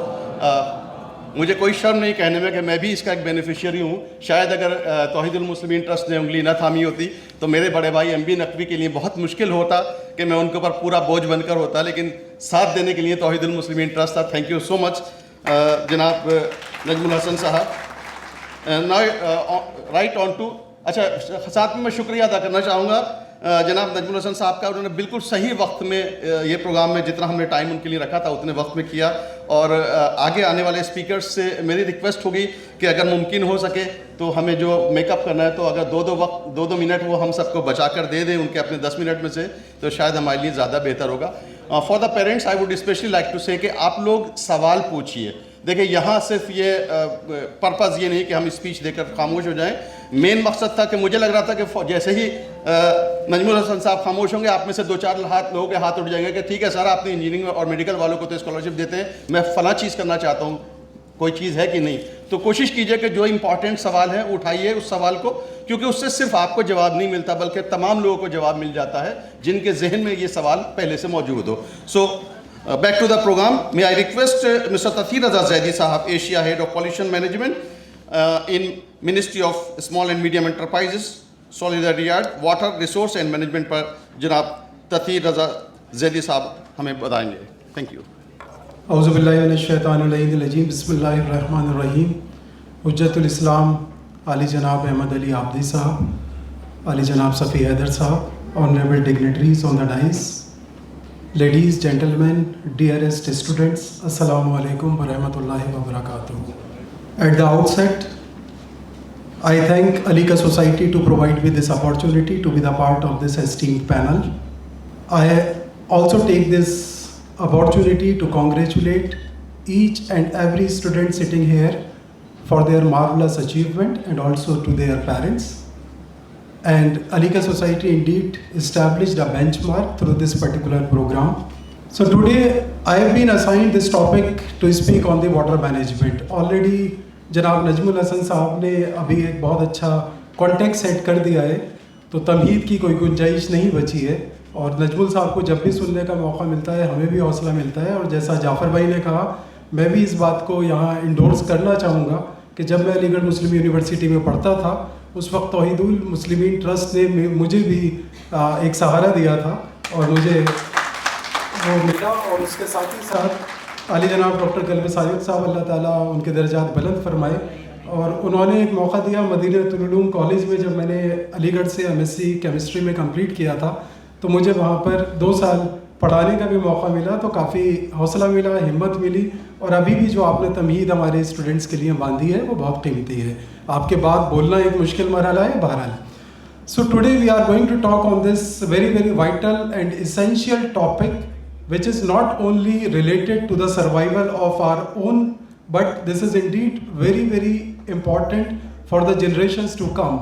[SPEAKER 1] मुझे कोई शर्म नहीं कहने में कि मैं भी इसका एक बेनिफिशियरी हूँ। शायद अगर तौहीदुल मुस्लिमीन ट्रस्ट ने उंगली न थामी होती तो मेरे बड़े भाई MB नकवी के लिए बहुत मुश्किल होता कि मैं उनके ऊपर पूरा बोझ बनकर होता, लेकिन साथ देने के लिए तौहीदुल मुस्लिमीन ट्रस्ट था। थैंक यू सो मच जनाब नजमुल हसन साहब। नाउ राइट ऑन टू, अच्छा साथ में मैं शुक्रिया अदा करना चाहूँगा जनाब नजमुल हसन साहब का। उन्होंने बिल्कुल सही वक्त में ये प्रोग्राम में जितना हमने टाइम उनके लिए रखा था उतने वक्त में किया। और आगे आने वाले स्पीकर्स से मेरी रिक्वेस्ट होगी कि अगर मुमकिन हो सके तो हमें जो मेकअप करना है तो अगर दो मिनट वो हम सबको बचा कर दे दें उनके अपने 10 मिनट में से, तो शायद हमारे लिए ज़्यादा बेहतर होगा। For the parents I would specially like to say कि आप लोग सवाल पूछिए। देखिए यहाँ सिर्फ ये पर्पज़ ये नहीं कि हम स्पीच देकर खामोश हो जाएं। मेन मकसद था कि मुझे लग रहा था कि जैसे ही नजमुल हसन साहब खामोश होंगे आप में से 2-4 लोगों के हाथ उठ जाएंगे कि ठीक है सर, आपने इंजीनियरिंग और मेडिकल वालों को तो स्कॉलरशिप देते हैं, मैं फ़लाँ चीज़ करना चाहता हूँ, कोई चीज़ है कि नहीं। तो कोशिश कीजिए कि जो इंपॉर्टेंट सवाल है उठाइए उस सवाल को, क्योंकि उससे सिर्फ आपको जवाब नहीं मिलता बल्कि तमाम लोगों को जवाब मिल जाता है जिनके जहन में ये सवाल पहले से मौजूद हो। So back to the programme, may I request mister Tatheer Raza Zaidi साहब, Asia head of pollution management in ministry of small and medium enterprises, Solidaridad, water resource and management पर जनाब तथीर रजा जैदी साहब हमें बताएंगे। Thank you.
[SPEAKER 5] औज़ुबिल्लाहिमिनश्शैतानिर्रजीम, बिस्मिल्लाहिर्रहमानिर्रहीम। हुज्जतुल इस्लाम आली जनाब अहमद अली आबदी साहब, आली जनाब सफ़ी हैदर साहब, honourable dignitaries on the dice, ladies, gentlemen, dearest students, assalamu alaikum wa rahmatullahi wa barakatuh. At the outset, I thank Alika Society to provide me this opportunity to be the part of this esteemed panel. I also take this opportunity to congratulate each and every student sitting here for their marvelous achievement and also to their parents. And Alika Society indeed established a benchmark through this particular program. So today I have been assigned this topic to speak on the water management. Already जनाब नजमुल हसन साहब ने अभी एक बहुत अच्छा context set कर दिया है, तो तमहीद की कोई गुंजाइश नहीं बची है। और नजमुल साहब को जब भी सुनने का मौका मिलता है हमें भी हौसला मिलता है। और जैसा जाफ़र भाई ने कहा, मैं भी इस बात को यहाँ इंडोर्स करना चाहूँगा कि जब मैं अलीगढ़ मुस्लिम यूनिवर्सिटी में पढ़ता था उस वक्त तौहीदुल मुस्लिमीन ट्रस्ट ने मुझे भी एक सहारा दिया था और मुझे वो मिला। और उसके साथ ही साथ आली जनाब डॉक्टर कल्ब सादिक साहब, अल्लाह ताला उनके दर्जात बुलंद फरमाए, और उन्होंने एक मौका दिया मदीनतुल उलूम कॉलेज में। जब मैंने अलीगढ़ से MSc केमिस्ट्री में कंप्लीट किया था तो मुझे वहाँ पर 2 साल पढ़ाने का भी मौका मिला, तो काफ़ी हौसला मिला, हिम्मत मिली। और अभी भी जो आपने तमहीद हमारे स्टूडेंट्स के लिए बांधी है वो बहुत कीमती है। आपके बाद बोलना एक मुश्किल मरहला है, बहरहाल। So today we are going to talk on this very very vital and essential topic which is not only related to the survival of our own, but this is indeed very very important for the generations to come.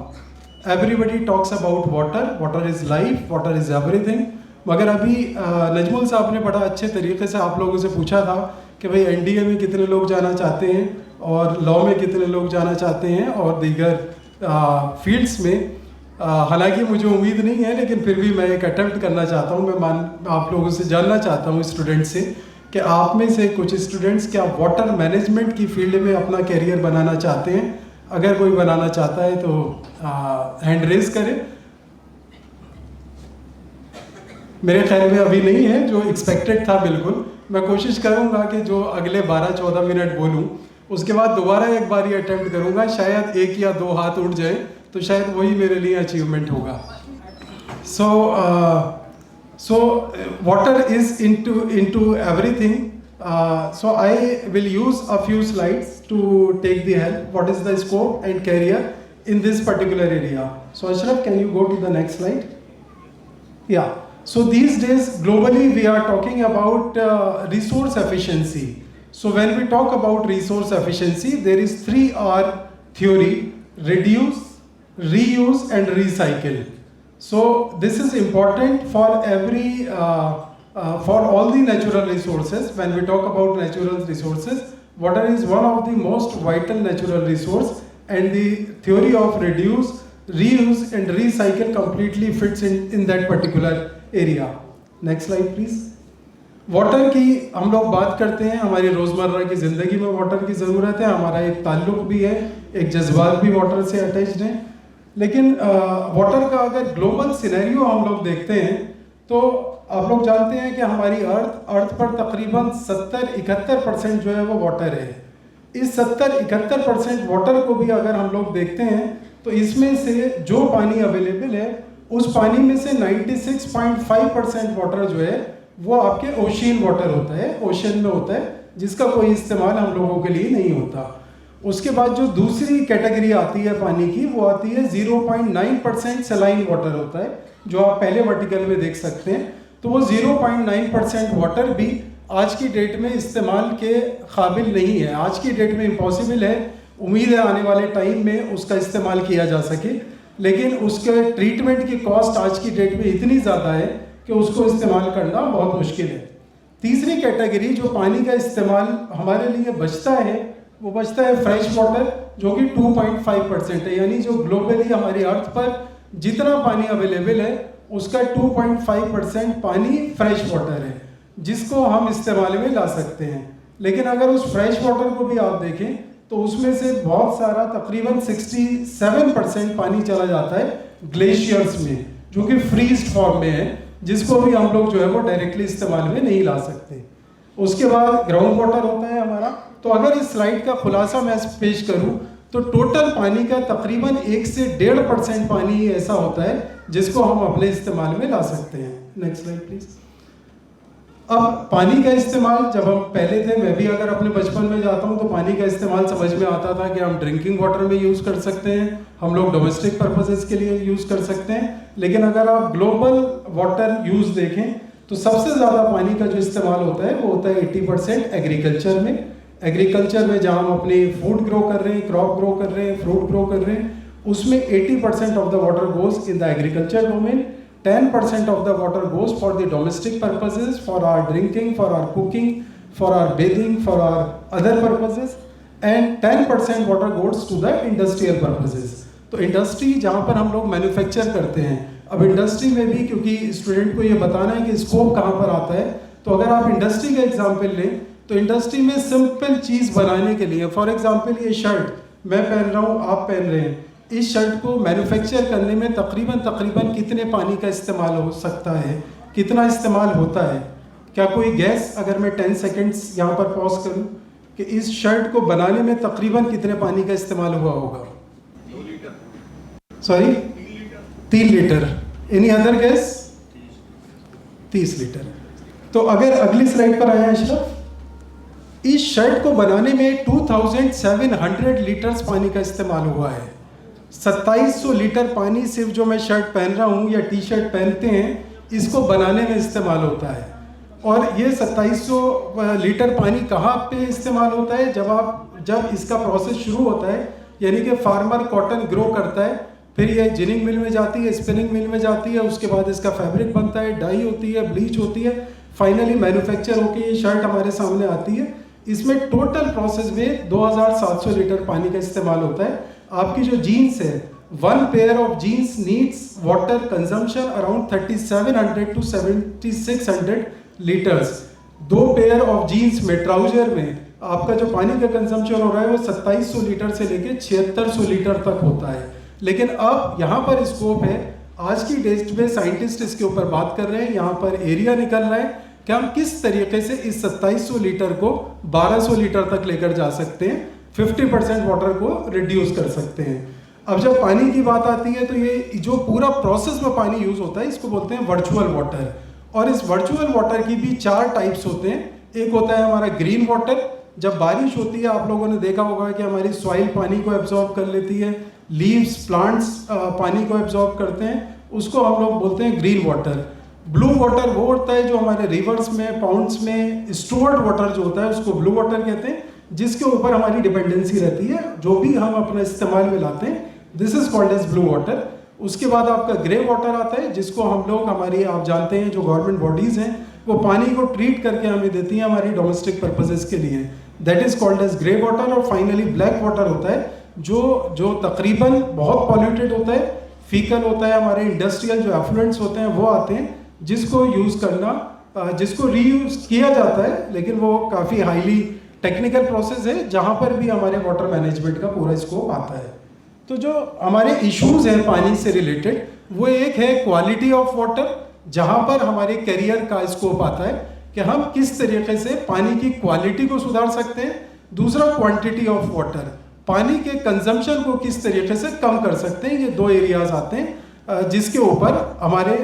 [SPEAKER 5] Everybody talks about water, water is life, water is everything. मगर अभी नजमुल साहब ने बड़ा अच्छे तरीके से आप लोगों से पूछा था कि भाई NDA में कितने लोग जाना चाहते हैं और लॉ में कितने लोग जाना चाहते हैं और दीगर फील्ड्स में। हालांकि मुझे उम्मीद नहीं है, लेकिन फिर भी मैं एक अटेम्प्ट करना चाहता हूँ। मैं आप लोगों से जानना चाहता हूँ, स्टूडेंट से, कि आप में से कुछ स्टूडेंट्स क्या वाटर मैनेजमेंट की फील्ड में अपना करियर बनाना चाहते हैं? अगर कोई बनाना चाहता है तो हैंड रेज करें। मेरे ख्याल में अभी नहीं है, जो एक्सपेक्टेड था बिल्कुल। मैं कोशिश करूंगा कि जो अगले 12-14 मिनट बोलूं उसके बाद दोबारा एक बार ये अटेम्प्ट करूंगा, शायद 1 या 2 हाथ उठ जाए तो शायद वही मेरे लिए अचीवमेंट होगा। So water is into everything. So I will use a few slides to take the help. What is the scope and career in this particular area? So Ashraf, can you go to the next slide? Yeah. So these days globally we are talking about resource efficiency. So when we talk about resource efficiency, there is 3R theory: reduce, reuse and recycle. So this is important for for all the natural resources. When we talk about natural resources, water is one of the most vital natural resource, and the theory of reduce, reuse and recycle completely fits in that particular area. Next slide please. Water की हम लोग बात करते हैं, हमारी रोज़मर्रा की ज़िंदगी में वाटर की ज़रूरत है, हमारा एक ताल्लुक़ भी है, एक जज्बात भी वाटर से अटैच्ड हैं। लेकिन वाटर का अगर ग्लोबल सिनेरियो हम लोग देखते हैं तो आप लोग जानते हैं कि हमारी अर्थ पर तकरीबन 70-71% जो है वो वाटर है। इस 70-71% वाटर को भी अगर हम लोग देखते हैं तो इसमें से जो पानी अवेलेबल है उस पानी में से 96.5% वाटर जो है वो आपके ओशियन वाटर होता है, ओशन में होता है, जिसका कोई इस्तेमाल हम लोगों के लिए नहीं होता। उसके बाद जो दूसरी कैटेगरी आती है पानी की, वो आती है 0.9% सलाइन वाटर होता है, जो आप पहले वर्टिकल में देख सकते हैं। तो वो 0.9% वाटर भी आज की डेट में इस्तेमाल के काबिल नहीं है, आज की डेट में इम्पॉसिबल है। उम्मीद है आने वाले टाइम में उसका इस्तेमाल किया जा सके, लेकिन उसके ट्रीटमेंट की कॉस्ट आज की डेट में इतनी ज़्यादा है कि उसको इस्तेमाल करना बहुत मुश्किल है। तीसरी कैटेगरी जो पानी का इस्तेमाल हमारे लिए बचता है, वो बचता है फ्रेश वाटर, जो कि 2.5% है। यानी जो ग्लोबली हमारी अर्थ पर जितना पानी अवेलेबल है उसका 2.5% पानी फ्रेश वाटर है, जिसको हम इस्तेमाल में ला सकते हैं। लेकिन अगर उस फ्रेश वाटर को भी आप देखें तो उसमें से बहुत सारा तकरीबन 67% पानी चला जाता है ग्लेशियर्स में, जो कि फ्रीज्ड फॉर्म में है, जिसको भी हम लोग जो है वो डायरेक्टली इस्तेमाल में नहीं ला सकते। उसके बाद ग्राउंड वाटर होता है हमारा। तो अगर इस स्लाइड का खुलासा मैं पेश करूं तो टोटल पानी का तकरीबन 1 से 1.5% पानी ऐसा होता है जिसको हम अपने इस्तेमाल में ला सकते हैं। Next slide please. अब पानी का इस्तेमाल जब हम पहले थे, मैं भी अगर अपने बचपन में जाता हूं तो पानी का इस्तेमाल समझ में आता था कि हम ड्रिंकिंग वाटर में यूज़ कर सकते हैं, हम लोग डोमेस्टिक पर्पसेस के लिए यूज़ कर सकते हैं। लेकिन अगर आप ग्लोबल वाटर यूज़ देखें तो सबसे ज़्यादा पानी का जो इस्तेमाल होता है वो होता है 80% एग्रीकल्चर में। एग्रीकल्चर में जहाँ हम अपने फूड ग्रो कर रहे हैं, क्रॉप ग्रो कर रहे हैं, फ्रूट ग्रो कर रहे हैं, उसमें 80% of the water goes in the agriculture domain, 10% of the water goes for the domestic purposes, for our drinking, for our cooking, for our bathing, for our other purposes, and 10% water goes to the industrial purposes. तो industry जहाँ पर हम लोग manufacture करते हैं, अब industry में भी क्योंकि स्टूडेंट को ये बताना है कि स्कोप कहाँ पर आता है, तो अगर आप इंडस्ट्री का एग्जाम्पल लें तो इंडस्ट्री में सिंपल चीज़ बनाने के लिए, फॉर एग्जाम्पल ये शर्ट मैं पहन रहा हूँ, आप पहन रहे हैं, इस शर्ट को मैन्युफैक्चर करने में तकरीबन कितने पानी का इस्तेमाल हो सकता है, कितना इस्तेमाल होता है? क्या कोई गैस, अगर मैं 10 सेकेंड्स यहाँ पर पॉज करूँ, कि इस शर्ट को बनाने में तकरीबन कितने पानी का इस्तेमाल हुआ होगा? 2 litre. Sorry, 3 litre. Any other gas? 30 litre. तो अगर अगली स्लाइड पर आए अशरफ, इस शर्ट को बनाने में 2700 लीटर्स पानी का इस्तेमाल हुआ है। 2700 लीटर पानी सिर्फ जो मैं शर्ट पहन रहा हूँ या टी शर्ट पहनते हैं, इसको बनाने में इस्तेमाल होता है। और ये 2700 लीटर पानी कहाँ पे इस्तेमाल होता है? जब इसका प्रोसेस शुरू होता है, यानी कि फार्मर कॉटन ग्रो करता है, फिर ये जिनिंग मिल में जाती है, स्पिनिंग मिल में जाती है, उसके बाद इसका फैब्रिक बनता है, डाई होती है, ब्लीच होती है, फाइनली मैन्युफैक्चर होकर ये शर्ट हमारे सामने आती है। इसमें टोटल प्रोसेस में 2700 लीटर पानी का इस्तेमाल होता है। आपकी जो जीन्स है, 1 pair of jeans needs water consumption around 3700 to 7600 litres. 2 pair of jeans में, ट्राउजर में आपका जो पानी का कंजम्पशन हो रहा है वो 2700 लीटर से लेके 7600 लीटर तक होता है। लेकिन अब यहाँ पर स्कोप है, आज की डेट में साइंटिस्ट इसके ऊपर बात कर रहे हैं, यहाँ पर एरिया निकल रहा है कि हम किस तरीके से इस 2700 लीटर को 1200 लीटर तक लेकर जा सकते हैं, 50% वाटर को रिड्यूस कर सकते हैं। अब जब पानी की बात आती है तो ये जो पूरा प्रोसेस में पानी यूज होता है इसको बोलते हैं वर्चुअल वाटर। और इस वर्चुअल वाटर की भी 4 टाइप्स होते हैं। एक होता है हमारा ग्रीन वाटर, जब बारिश होती है आप लोगों ने देखा होगा कि हमारी सॉइल पानी को एब्जॉर्ब कर लेती है, लीव्स प्लांट्स पानी को एब्जॉर्ब करते हैं, उसको हम लोग बोलते हैं ग्रीन वाटर। ब्लू वाटर वो होता है जो हमारे रिवर्स में, पाउंड्स में स्टोर्ड वाटर जो होता है उसको ब्लू वाटर कहते हैं, जिसके ऊपर हमारी डिपेंडेंसी रहती है, जो भी हम अपना इस्तेमाल में लाते हैं, this is called as blue water. उसके बाद आपका ग्रे वाटर आता है, जिसको हम लोग हमारी, आप जानते हैं जो गवर्नमेंट बॉडीज हैं वो पानी को ट्रीट करके हमें देती हैं हमारी डोमेस्टिक पर्पसेस के लिए, that is called as grey water. और फाइनली ब्लैक वाटर होता है जो तकरीबन बहुत पॉल्यूटेड होता है, फीकल होता है, हमारे इंडस्ट्रियल जो एफ्लुएंट्स होते हैं वो आते हैं, जिसको यूज़ करना, जिसको रीयूज किया जाता है, लेकिन वो काफ़ी हाईली टेक्निकल प्रोसेस है जहाँ पर भी हमारे वाटर मैनेजमेंट का पूरा स्कोप आता है। तो जो हमारे इश्यूज हैं पानी से रिलेटेड, वो एक है क्वालिटी ऑफ वाटर, जहाँ पर हमारे करियर का स्कोप आता है कि हम किस तरीके से पानी की क्वालिटी को सुधार सकते हैं। दूसरा क्वांटिटी ऑफ वाटर, पानी के कंजम्पशन को किस तरीके से कम कर सकते हैं। ये 2 एरियाज आते हैं जिसके ऊपर हमारे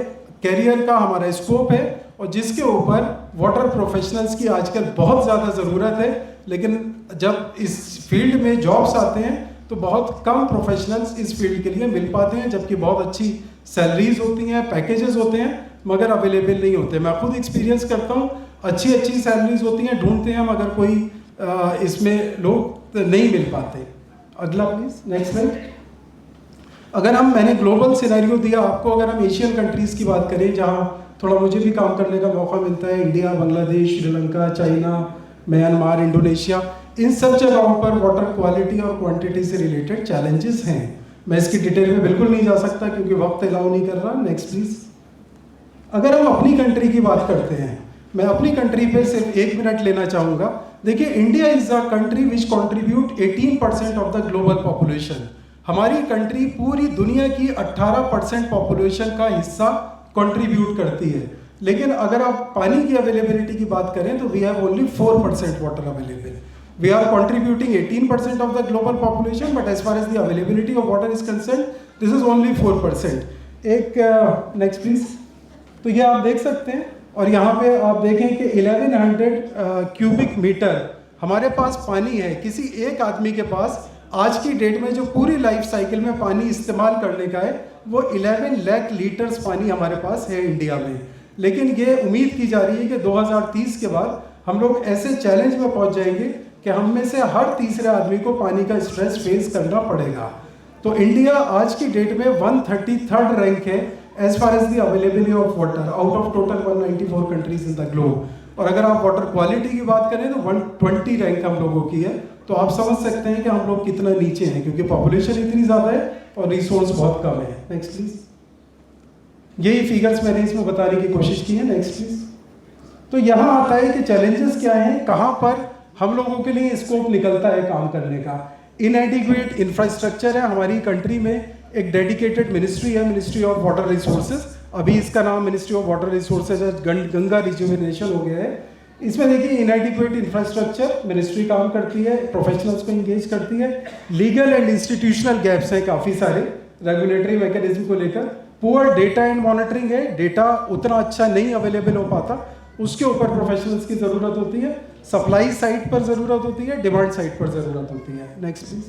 [SPEAKER 5] करियर का हमारा स्कोप है और जिसके ऊपर वाटर प्रोफेशनल्स की आजकल बहुत ज़्यादा ज़रूरत है। लेकिन जब इस फील्ड में जॉब्स आते हैं तो बहुत कम प्रोफेशनल्स इस फील्ड के लिए मिल पाते हैं, जबकि बहुत अच्छी सैलरीज होती हैं, पैकेजेस होते हैं, मगर अवेलेबल नहीं होते। मैं खुद एक्सपीरियंस करता हूँ, अच्छी सैलरीज होती हैं, ढूंढते हैं, मगर कोई इसमें लोग नहीं मिल पाते। अगला प्लीज, नेक्स्ट स्लाइड। अगर मैंने ग्लोबल सिनेरियो दिया आपको, अगर हम एशियन कंट्रीज़ की बात करें जहाँ थोड़ा मुझे भी काम करने का मौका मिलता है, India, Bangladesh, Sri Lanka, China, Myanmar, Indonesia, इन सब जगहों पर वाटर क्वालिटी और क्वांटिटी से रिलेटेड चैलेंजेस हैं। मैं इसकी डिटेल में बिल्कुल नहीं जा सकता क्योंकि वक्त अलाउ नहीं कर रहा। Next please. अगर हम अपनी कंट्री की बात करते हैं, मैं अपनी कंट्री पे सिर्फ 1 मिनट लेना चाहूँगा। देखिए, India is a country which contribute 18% of the global population. हमारी कंट्री पूरी दुनिया की 18% पॉपुलेशन का हिस्सा कंट्रीब्यूट करती है। लेकिन अगर आप पानी की अवेलेबिलिटी की बात करें तो we have only 4% water available. We are contributing 18% of the global population, but as far as the availability of water is concerned, this is only 4%। एक नेक्स्ट प्लीज। तो ये आप देख सकते हैं, और यहाँ पे आप देखें कि 1100 क्यूबिक मीटर हमारे पास पानी है। किसी एक आदमी के पास आज की डेट में जो पूरी लाइफ साइकिल में पानी इस्तेमाल करने का है वो 11 लाख लीटर्स पानी हमारे पास है इंडिया में। लेकिन ये उम्मीद की जा रही है कि 2030 के बाद हम लोग ऐसे चैलेंज में पहुंच जाएंगे कि हम में से हर तीसरे आदमी को पानी का स्ट्रेस फेस करना पड़ेगा। तो इंडिया आज की डेट में 133rd रैंक है as far as the availability of water out of total 194 countries in the globe. और अगर आप वाटर क्वालिटी की बात करें तो 120 रैंक हम लोगों की है। तो आप समझ सकते हैं कि हम लोग कितना नीचे हैं, क्योंकि पॉपुलेशन इतनी ज़्यादा है और रिसोर्स बहुत कम है। Next please. यही फिगर्स मैंने इसमें बताने की कोशिश की है। Next please. तो यहाँ आता है कि चैलेंजेस क्या हैं, कहाँ पर हम लोगों के लिए स्कोप निकलता है काम करने का। इनएडिक्वेट इंफ्रास्ट्रक्चर है हमारी कंट्री में। एक डेडिकेटेड मिनिस्ट्री है, मिनिस्ट्री ऑफ वाटर रिसोर्सेज। अभी इसका नाम ministry of water resources Ganga rejuvenation हो गया है। इसमें देखिए इनएडिक्वेट इंफ्रास्ट्रक्चर, मिनिस्ट्री काम करती है, प्रोफेशनल्स को इंगेज करती है। लीगल एंड इंस्टीट्यूशनल गैप्स हैं काफ़ी सारे रेगुलेटरी मैकेनिज्म को लेकर। पुअर डेटा एंड मॉनिटरिंग है, डेटा उतना अच्छा नहीं अवेलेबल हो पाता, उसके ऊपर प्रोफेशनल्स की ज़रूरत होती है। सप्लाई साइड पर ज़रूरत होती है, डिमांड साइड पर ज़रूरत होती है। Next please.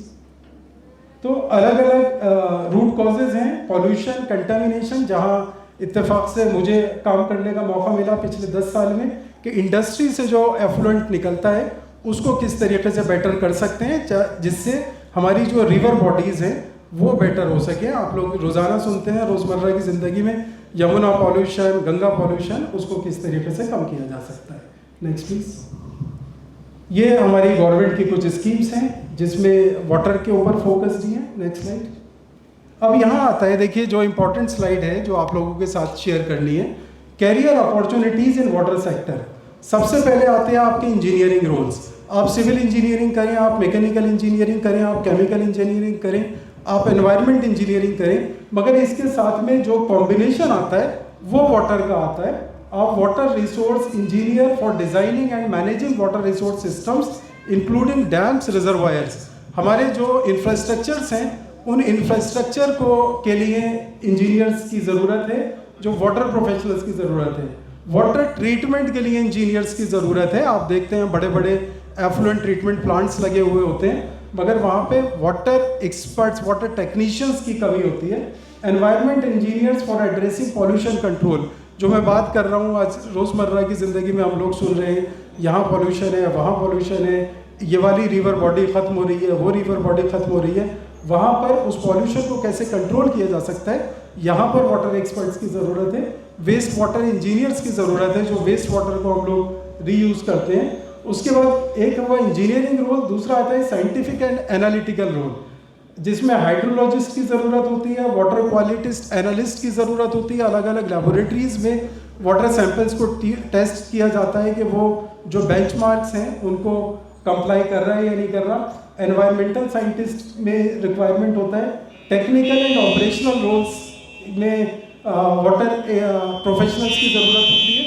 [SPEAKER 5] तो अलग अलग रूट कॉजेज हैं, पॉल्यूशन, कंटामिनेशन। जहाँ इत्तेफाक से मुझे काम करने का मौका मिला पिछले 10 साल में कि इंडस्ट्री से जो एफ्लुएंट निकलता है उसको किस तरीके से बेटर कर सकते हैं, जिससे हमारी जो रिवर बॉडीज़ हैं वो बेटर हो सके। आप लोग रोज़ाना सुनते हैं रोज़मर्रा की ज़िंदगी में यमुना पॉल्यूशन, गंगा पॉल्यूशन, उसको किस तरीके से कम किया जा सकता है। Next please. ये हमारी गवर्नमेंट की कुछ स्कीम्स हैं जिसमें वाटर के ऊपर फोकस दी है। Next slide. अब यहाँ आता है, देखिए जो इंपॉर्टेंट स्लाइड है जो आप लोगों के साथ शेयर करनी है, career opportunities in water sector. सबसे पहले आते हैं आपके इंजीनियरिंग रोल्स। आप सिविल इंजीनियरिंग करें, आप मैकेनिकल इंजीनियरिंग करें, आप केमिकल इंजीनियरिंग करें, आप एनवायरनमेंट इंजीनियरिंग करें, मगर इसके साथ में जो कॉम्बिनेशन आता है वो वाटर का आता है। आप water resource engineer for designing and managing water resource systems including dams, reservoirs. हमारे जो इंफ्रास्ट्रक्चर्स हैं उन इंफ्रास्ट्रक्चर को के लिए इंजीनियर्स की ज़रूरत है, जो वाटर प्रोफेशनल्स की ज़रूरत है। वाटर ट्रीटमेंट के लिए इंजीनियर्स की ज़रूरत है। आप देखते हैं बड़े बड़े एफ्लुएंट ट्रीटमेंट प्लांट्स लगे हुए होते हैं, मगर वहाँ पे वाटर एक्सपर्ट्स, वाटर टेक्नीशियंस की कमी होती है। Environment engineers for addressing pollution control, जो मैं बात कर रहा हूँ आज रोज़मर्रा की ज़िंदगी में हम लोग सुन रहे हैं, यहाँ पॉल्यूशन है, वहाँ पॉल्यूशन है, ये वाली रिवर बॉडी ख़त्म हो रही है, वो रिवर बॉडी ख़त्म हो रही है, वहाँ पर उस पॉल्यूशन को कैसे कंट्रोल किया जा सकता है, यहाँ पर वाटर एक्सपर्ट्स की ज़रूरत है। वेस्ट वाटर इंजीनियर्स की ज़रूरत है, जो वेस्ट वाटर को हम लोग रीयूज़ करते हैं। उसके बाद एक हुआ इंजीनियरिंग रोल, दूसरा आता है साइंटिफिक एंड एनालिटिकल रोल, जिसमें हाइड्रोलॉजिस्ट की ज़रूरत होती है, वाटर क्वालिटिस्ट एनालिस्ट की ज़रूरत होती है। अलग अलग लेबोरेटरीज़ में वाटर सैंपल्स को टेस्ट किया जाता है कि वो जो बेंचमार्क्स हैं उनको कंप्लाई कर रहा है या नहीं कर रहा। एनवायरमेंटल साइंटिस्ट में रिक्वायरमेंट होता है। टेक्निकल एंड ऑपरेशनल रोल्स में वाटर प्रोफेशनल्स की ज़रूरत होती है।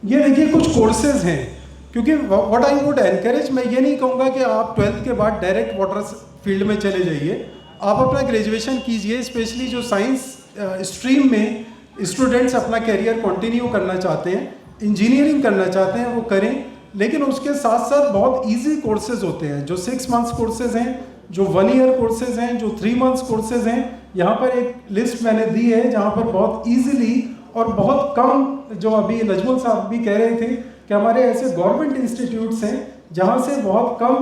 [SPEAKER 5] ये देखिए कुछ कोर्सेज हैं, क्योंकि व्हाट आई वुड एनकरेज, मैं ये नहीं कहूँगा कि आप 12th के बाद डायरेक्ट वाटर फील्ड में चले जाइए। आप अपना ग्रेजुएशन कीजिए, स्पेशली जो साइंस स्ट्रीम में स्टूडेंट्स अपना करियर कंटिन्यू करना चाहते हैं, इंजीनियरिंग करना चाहते हैं, वो करें। लेकिन उसके साथ साथ बहुत इजी कोर्सेज होते हैं, जो 6 मंथ्स कोर्सेज हैं, जो 1 ईयर कोर्सेज हैं, जो 3 मंथ्स कोर्सेज हैं। यहाँ पर एक लिस्ट मैंने दी है जहाँ पर बहुत इजीली और बहुत कम, जो अभी नजमुल साहब भी कह रहे थे कि हमारे ऐसे गवर्नमेंट इंस्टीट्यूट्स हैं जहाँ से बहुत कम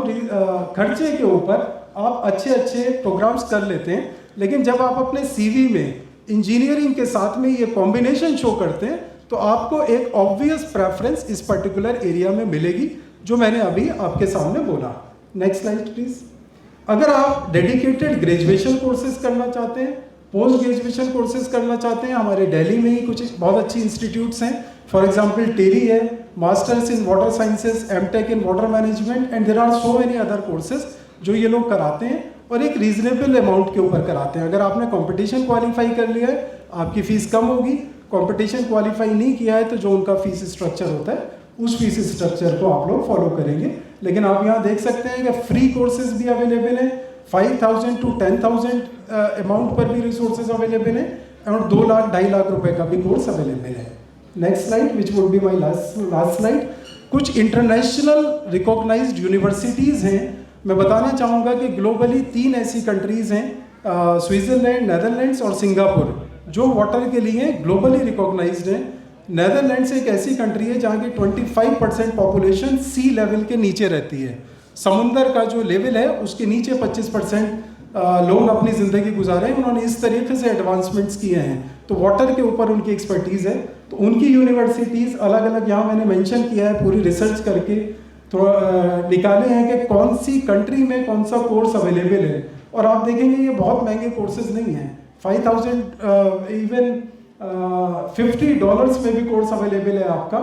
[SPEAKER 5] खर्चे के ऊपर आप अच्छे अच्छे प्रोग्राम्स कर लेते हैं। लेकिन जब आप अपने CV में इंजीनियरिंग के साथ में ये कॉम्बिनेशन शो करते हैं तो आपको एक ऑब्वियस प्रेफरेंस इस पर्टिकुलर एरिया में मिलेगी, जो मैंने अभी आपके सामने बोला। Next slide please. अगर आप डेडिकेटेड ग्रेजुएशन कोर्सेज करना चाहते हैं, पोस्ट ग्रेजुएशन कोर्सेज करना चाहते हैं, हमारे दिल्ली में ही कुछ बहुत अच्छी इंस्टीट्यूट्स हैं। फॉर एग्जांपल टेरी है, masters in water sciences, MTech in water management, and there are so many other courses जो ये लोग कराते हैं और एक रीजनेबल अमाउंट के ऊपर कराते हैं। अगर आपने कंपटीशन क्वालिफाई कर लिया है, आपकी फ़ीस कम होगी। कंपटीशन क्वालिफाई नहीं किया है तो जो उनका फीस स्ट्रक्चर होता है उस फीस स्ट्रक्चर को आप लोग फॉलो करेंगे। लेकिन आप यहाँ देख सकते हैं कि फ्री कोर्सेज भी अवेलेबल हैं, 5,000 to 10,000 अमाउंट पर भी रिसोर्सेज अवेलेबल हैं, और 2 लाख 2.5 लाख रुपए का भी कोर्स अवेलेबल है। Next slide, which would be my last slide. कुछ इंटरनेशनल रिकॉग्नाइज्ड यूनिवर्सिटीज़ हैं। मैं बताना चाहूँगा कि ग्लोबली 3 ऐसी कंट्रीज़ हैं, स्विट्ज़रलैंड, नेदरलैंड्स और सिंगापुर, जो वाटर के लिए ग्लोबली रिकॉग्नाइज्ड है। नेदरलैंड्स एक ऐसी कंट्री है जहाँ की 25% पॉपुलेशन सी लेवल के नीचे रहती है। समुंदर का जो लेवल है उसके नीचे 25% लोग अपनी ज़िंदगी गुजारे हैं। उन्होंने इस तरीके से एडवांसमेंट्स किए हैं, तो वाटर के ऊपर उनकी एक्सपर्टीज़ है। तो उनकी यूनिवर्सिटीज़ अलग अलग यहाँ मैंने मेंशन किया है, पूरी रिसर्च करके थोड़ा निकाले हैं कि कौन सी कंट्री में कौन सा कोर्स अवेलेबल है। और आप देखेंगे ये बहुत महंगे कोर्सेज नहीं हैं, 5,000 इवन $50 में भी कोर्स अवेलेबल है आपका,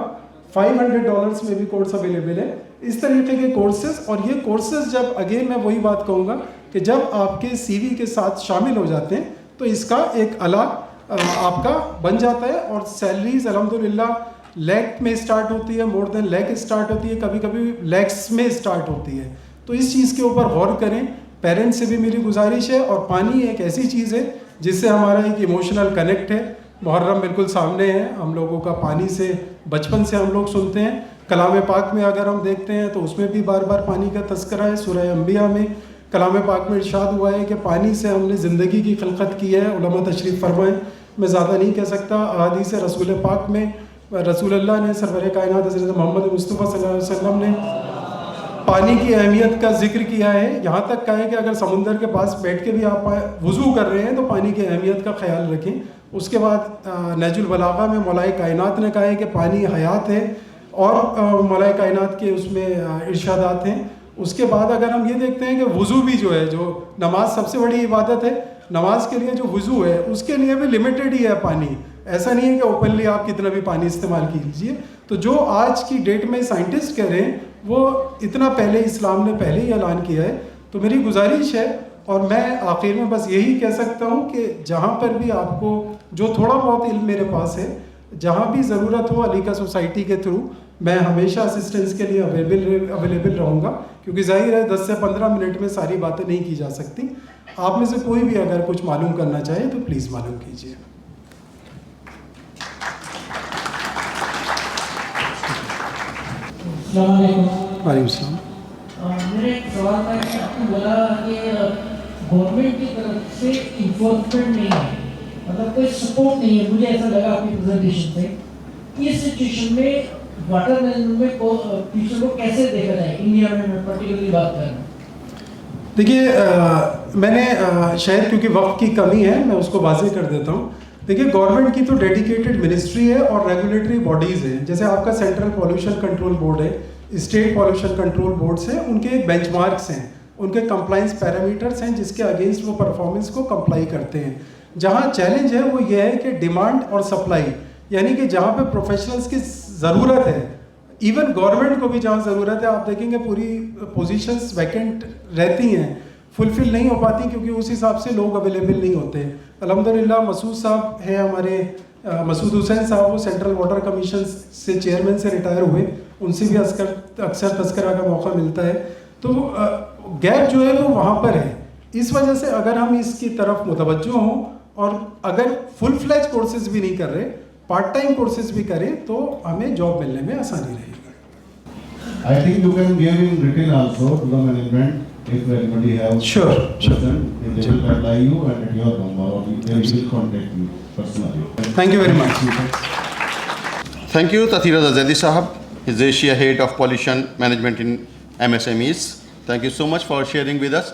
[SPEAKER 5] $500 में भी कोर्स अवेलेबल है। इस तरीके के कोर्सेज, और ये कोर्सेज जब अगेन मैं वही बात कहूँगा कि जब आपके CV के साथ शामिल हो जाते हैं तो इसका एक अलग आपका बन जाता है। और सैलरीज अल्हम्दुलिल्लाह लैख में स्टार्ट होती है, मोर देन लैख स्टार्ट होती है, कभी कभी लैक्स में स्टार्ट होती है। तो इस चीज़ के ऊपर गौर करें। पेरेंट्स से भी मेरी गुजारिश है। और पानी एक ऐसी चीज़ है जिससे हमारा एक इमोशनल कनेक्ट है। मुहर्रम बिल्कुल सामने है, हम लोगों का पानी से बचपन से हम लोग सुनते हैं। कलाम पाक में अगर हम देखते हैं तो उसमें भी बार बार पानी का तस्करा है। सूरह अंबिया में कलाम पाक में इरशाद हुआ है कि पानी से हमने ज़िंदगी की खिलकत की है। उलमा तशरीफ़ फरमाएं, मैं ज़्यादा नहीं कह सकता। अहादीस रसूल पाक में रसूलुल्लाह ने, सरवर कायनात हज़रत मोहम्मद मुस्तफ़ा सल्लल्लाहु अलैहि वसल्लम ने पानी की अहमियत का जिक्र किया है। यहाँ तक कहा है कि अगर समुंदर के पास बैठ के भी आप वज़ू कर रहे हैं तो पानी की अहमियत का ख्याल रखें। उसके बाद नहजुल बलागा में मौलाए कायनात ने कहा है कि पानी हयात है, और मौलाए कायनात के उसमें इरशादात हैं। उसके बाद अगर हम ये देखते हैं कि वज़ू भी जो है, जो नमाज सबसे बड़ी इबादत है, नमाज के लिए जो वज़ू है उसके लिए भी लिमिटेड ही है पानी। ऐसा नहीं है कि ओपनली आप कितना भी पानी इस्तेमाल कीजिए। तो जो आज की डेट में साइंटिस्ट कह रहे हैं वो इतना पहले इस्लाम ने पहले ही ऐलान किया है। तो मेरी गुजारिश है, और मैं आखिर में बस यही कह सकता हूँ कि जहाँ पर भी आपको जो थोड़ा बहुत इल्म मेरे पास है, जहाँ भी ज़रूरत हो अलीका सोसाइटी के थ्रू मैं हमेशा असिस्टेंस के लिए अवेलेबल रहूँगा, क्योंकि जाहिर है 10 से 15 मिनट में सारी बातें नहीं की जा सकती। आप में से कोई भी अगर कुछ मालूम करना चाहे तो प्लीज़ मालूम कीजिए। वालेकुम सलाम।
[SPEAKER 6] मेरा एक सवाल था कि आपने बोला कि गवर्नमेंट की तरफ से इन्फोर्समेंट नहीं है, मतलब कोई सपोर्ट नहीं है, मुझे ऐसा लगा आपकी प्रेजेंटेशन से। इस सिचुएशन में वाटर मैनेजमेंट में फ्यूचर को कैसे देखा जाए, इंडिया में मैं पर्टिकुलरली बात कर रहा हूँ।
[SPEAKER 5] देखिए मैंने शायद क्योंकि वक्त की कमी है मैं उसको वाज़ेह कर देता हूँ। देखिए गवर्नमेंट की तो डेडिकेटेड मिनिस्ट्री है और रेगुलेटरी बॉडीज़ हैं, जैसे आपका सेंट्रल पॉल्यूशन कंट्रोल बोर्ड है, स्टेट पॉल्यूशन कंट्रोल बोर्ड्स हैं, उनके एक बेंचमार्क्स हैं, उनके कंप्लाइंस पैरामीटर्स हैं जिसके अगेंस्ट वो परफॉर्मेंस को कंप्लाई करते हैं। जहाँ चैलेंज है वो ये है कि डिमांड और सप्लाई, यानी कि जहाँ पे प्रोफेशनल्स की ज़रूरत है, इवन गवर्नमेंट को भी जहाँ ज़रूरत है, आप देखेंगे पूरी पोजीशंस वैकेंट रहती हैं, फुलफिल नहीं हो पाती क्योंकि उस हिसाब से लोग अवेलेबल नहीं होते। अल्हम्दुलिल्लाह मसूद साहब हैं हमारे, मसूद हुसैन साहब, वो सेंट्रल वाटर कमीशन से चेयरमैन से रिटायर हुए, उनसे भी अक्सर तस्करा का मौका मिलता है। तो गैप जो है वो वहाँ पर है। इस वजह से अगर हम इसकी तरफ मुतवज्जो हों और अगर फुल फ्लैज कोर्सेज भी नहीं कर रहे, पार्ट टाइम कोर्सेज भी करें, तो हमें जॉब मिलने में आसानी रहेगी।
[SPEAKER 7] I think you can give in written also to the management if anybody has
[SPEAKER 5] Sure.
[SPEAKER 7] question, they will reply you and at your number or they will contact you personally.
[SPEAKER 5] Thank you very much.
[SPEAKER 1] Thank you, Tathir Raza Zaidi Sahab, is Asia Head of Pollution Management in MSMEs. Thank you so much for sharing with us.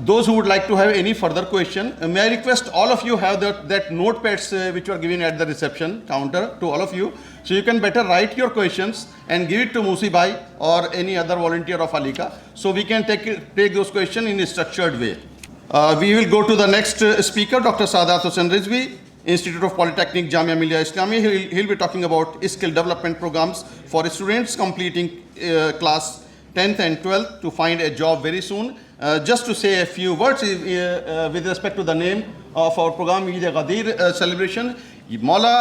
[SPEAKER 1] Those who would like to have any further question, may I request all of you have that notepads which were given at the reception counter to all of you, so you can better write your questions and give it to Musi Bhai or any other volunteer of Alika, so we can take those questions in a structured way. We will go to the next speaker, Dr. Sadat Hussain Rizvi, Institute of Polytechnic, Jamia Millia Islamia. He'll be talking about skill development programs for students completing class 10th and 12th to find a job very soon. Just to say a few words with respect to the name of our program, Eid Ghadir celebration. मौला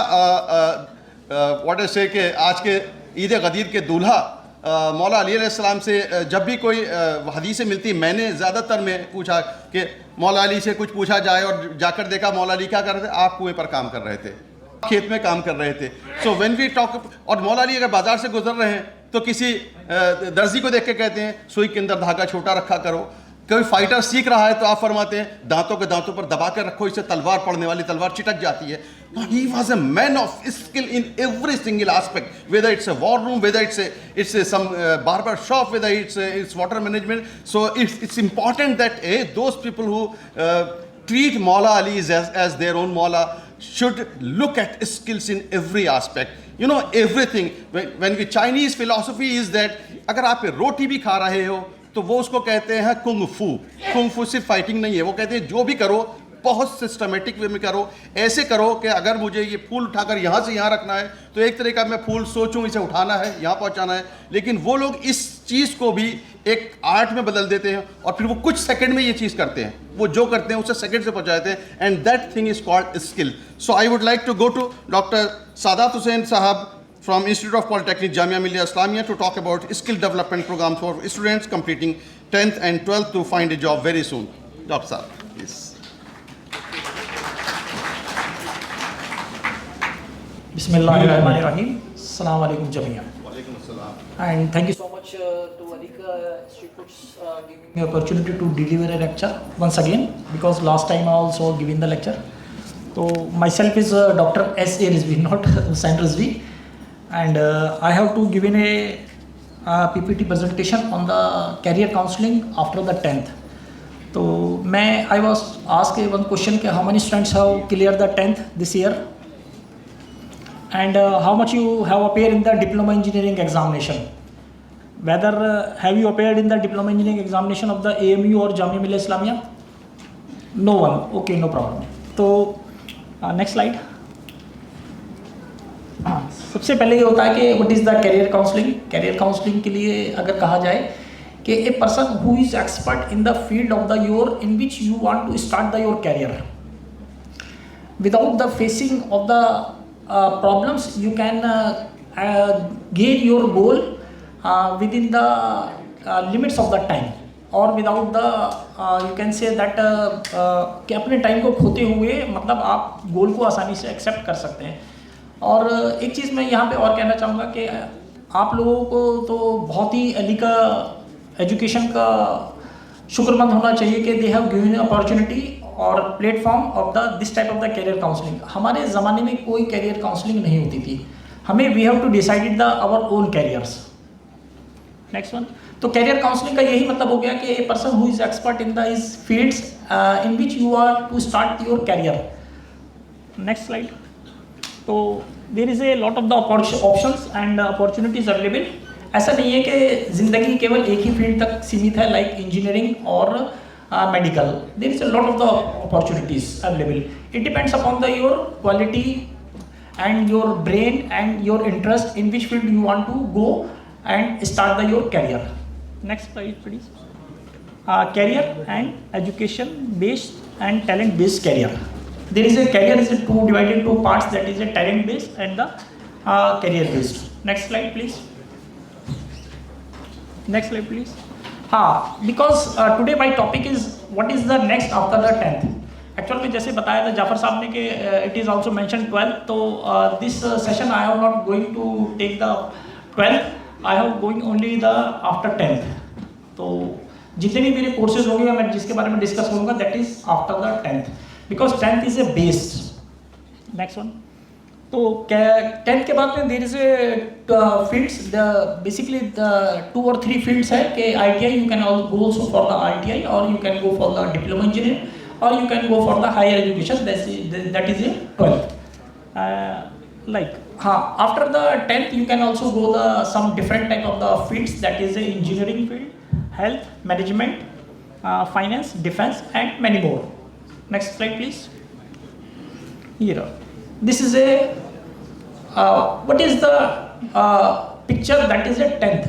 [SPEAKER 1] what I say कि आज के ईद गदीर के दूल्हा मौला अली अलैहिस्सलाम से जब भी कोई हदीसें मिलती, मैंने ज़्यादातर में पूछा कि मौला अली से कुछ पूछा जाए और जाकर देखा मौला अली क्या कर रहे थे, आप कुएं पर काम कर रहे थे, खेत में काम कर रहे थे। सो व्हेन वी टॉक, और मौला अली अगर बाजार से गुजर रहे हैं तो किसी दर्जी को देख के कहते हैं सुई के अंदर धागा छोटा रखा करो। कोई फाइटर सीख रहा है तो आप फरमाते हैं दांतों के दांतों पर दबा कर रखो, इससे तलवार पड़ने वाली तलवार चिटक जाती है। He was a man of skill in every single aspect, whether it's a war room, whether it's some barber shop, whether it's water management. So it's important that those people who treat Maula Ali as their own Maula should look at skills in every aspect. You know, everything. When the Chinese philosophy is that अगर आप रोटी भी खा रहे हो तो वो उसको कहते हैं कुंग फू। कुंग फू सिर्फ फाइटिंग नहीं है, वो कहते हैं जो भी करो बहुत सिस्टमेटिक वे में करो, ऐसे करो कि अगर मुझे ये फूल उठाकर यहाँ से यहाँ रखना है तो एक तरह का मैं फूल सोचूं इसे उठाना है, यहाँ पहुँचाना है, लेकिन वो लोग इस चीज़ को भी एक आर्ट में बदल देते हैं और फिर वो कुछ सेकंड में ये चीज़ करते हैं, वो जो करते हैं उसे सेकंड से पहुँचाते हैं, and that thing is called skill. So I would like to go to doctor Sadat Hussain साहब from Institute of Polytechnic, Jamia Millia Islamia, to talk about skill development programs for students completing 10th and 12th to find a job very soon. Dr. Saab, please.
[SPEAKER 8] Bismillahirrahmanirrahim. Assalamu alaikum Jamia. And thank you so much to Alika Street Foods giving me the opportunity to deliver a lecture once again, because last time I also given the lecture. So myself is Dr. S.A. Rizvi, not Hussain Rizvi. And I have to give in a PPT presentation on the career counseling after the 10th. So I was asked one question, how many students have cleared the 10th this year, and how much you have appeared in the diploma engineering examination, whether have you appeared in the diploma engineering examination of the AMU or Jamia Millia Islamia? No one. Okay, no problem. So next slide. सबसे पहले ये होता है कि what is the career counselling. Career counselling के लिए अगर कहा जाए कि a person who is expert in the field of the your in which you want to start the your career without the facing of the problems, you can gain your goal within the limits of the time, or without the you can say that कि अपने time को खोते हुए मतलब आप गोल को आसानी से एक्सेप्ट कर सकते हैं। और एक चीज़ मैं यहाँ पे और कहना चाहूँगा कि आप लोगों को तो बहुत ही अली का एजुकेशन का शुक्रमंद होना चाहिए कि दे हैव गिवन अपॉर्चुनिटी और platform of the this type of the career counselling. हमारे ज़माने में कोई करियर काउंसलिंग नहीं होती थी, हमें we have to decided the our own careers. Next one, तो करियर काउंसलिंग का यही मतलब हो गया कि a person who is expert in the is fields in which you are to start your career. Next slide. तो there is a lot of the options and opportunities available. ऐसा नहीं है कि ज़िंदगी केवल एक ही फील्ड तक सीमित है, लाइक इंजीनियरिंग और medical. There is a lot of the opportunities available. It depends upon the your quality and your brain and your interest in which field you want to go and start your career. Next slide please. Career and education based and talent based career. There is a career is divided into parts, that is a talent based and the career based. Next slide please. Next slide please. Because today my topic is what is the next after the 10th। Actual में जैसे बताया था जाफर साहब ने कि it is also mention 12th, तो this session I have not going to take the 12th, I have going only the after 10th। तो जितने भी मेरे कोर्सेज होंगे मैं जिसके बारे में डिस्कस करूँगा that is after the 10th, because 10th is a based. Next one, तो 10th के बाद में there is a fields, basically 2 or 3 fields है कि ITI you can go also for the ITI और you can go for the diploma engineer और you can go for the higher education, that is a 12th। Like after the 10th you can also go the some different type of the fields, that is A engineering field, health, management, finance, defence and many more. Next slide please. Here, this is a what is the picture that is a 10th.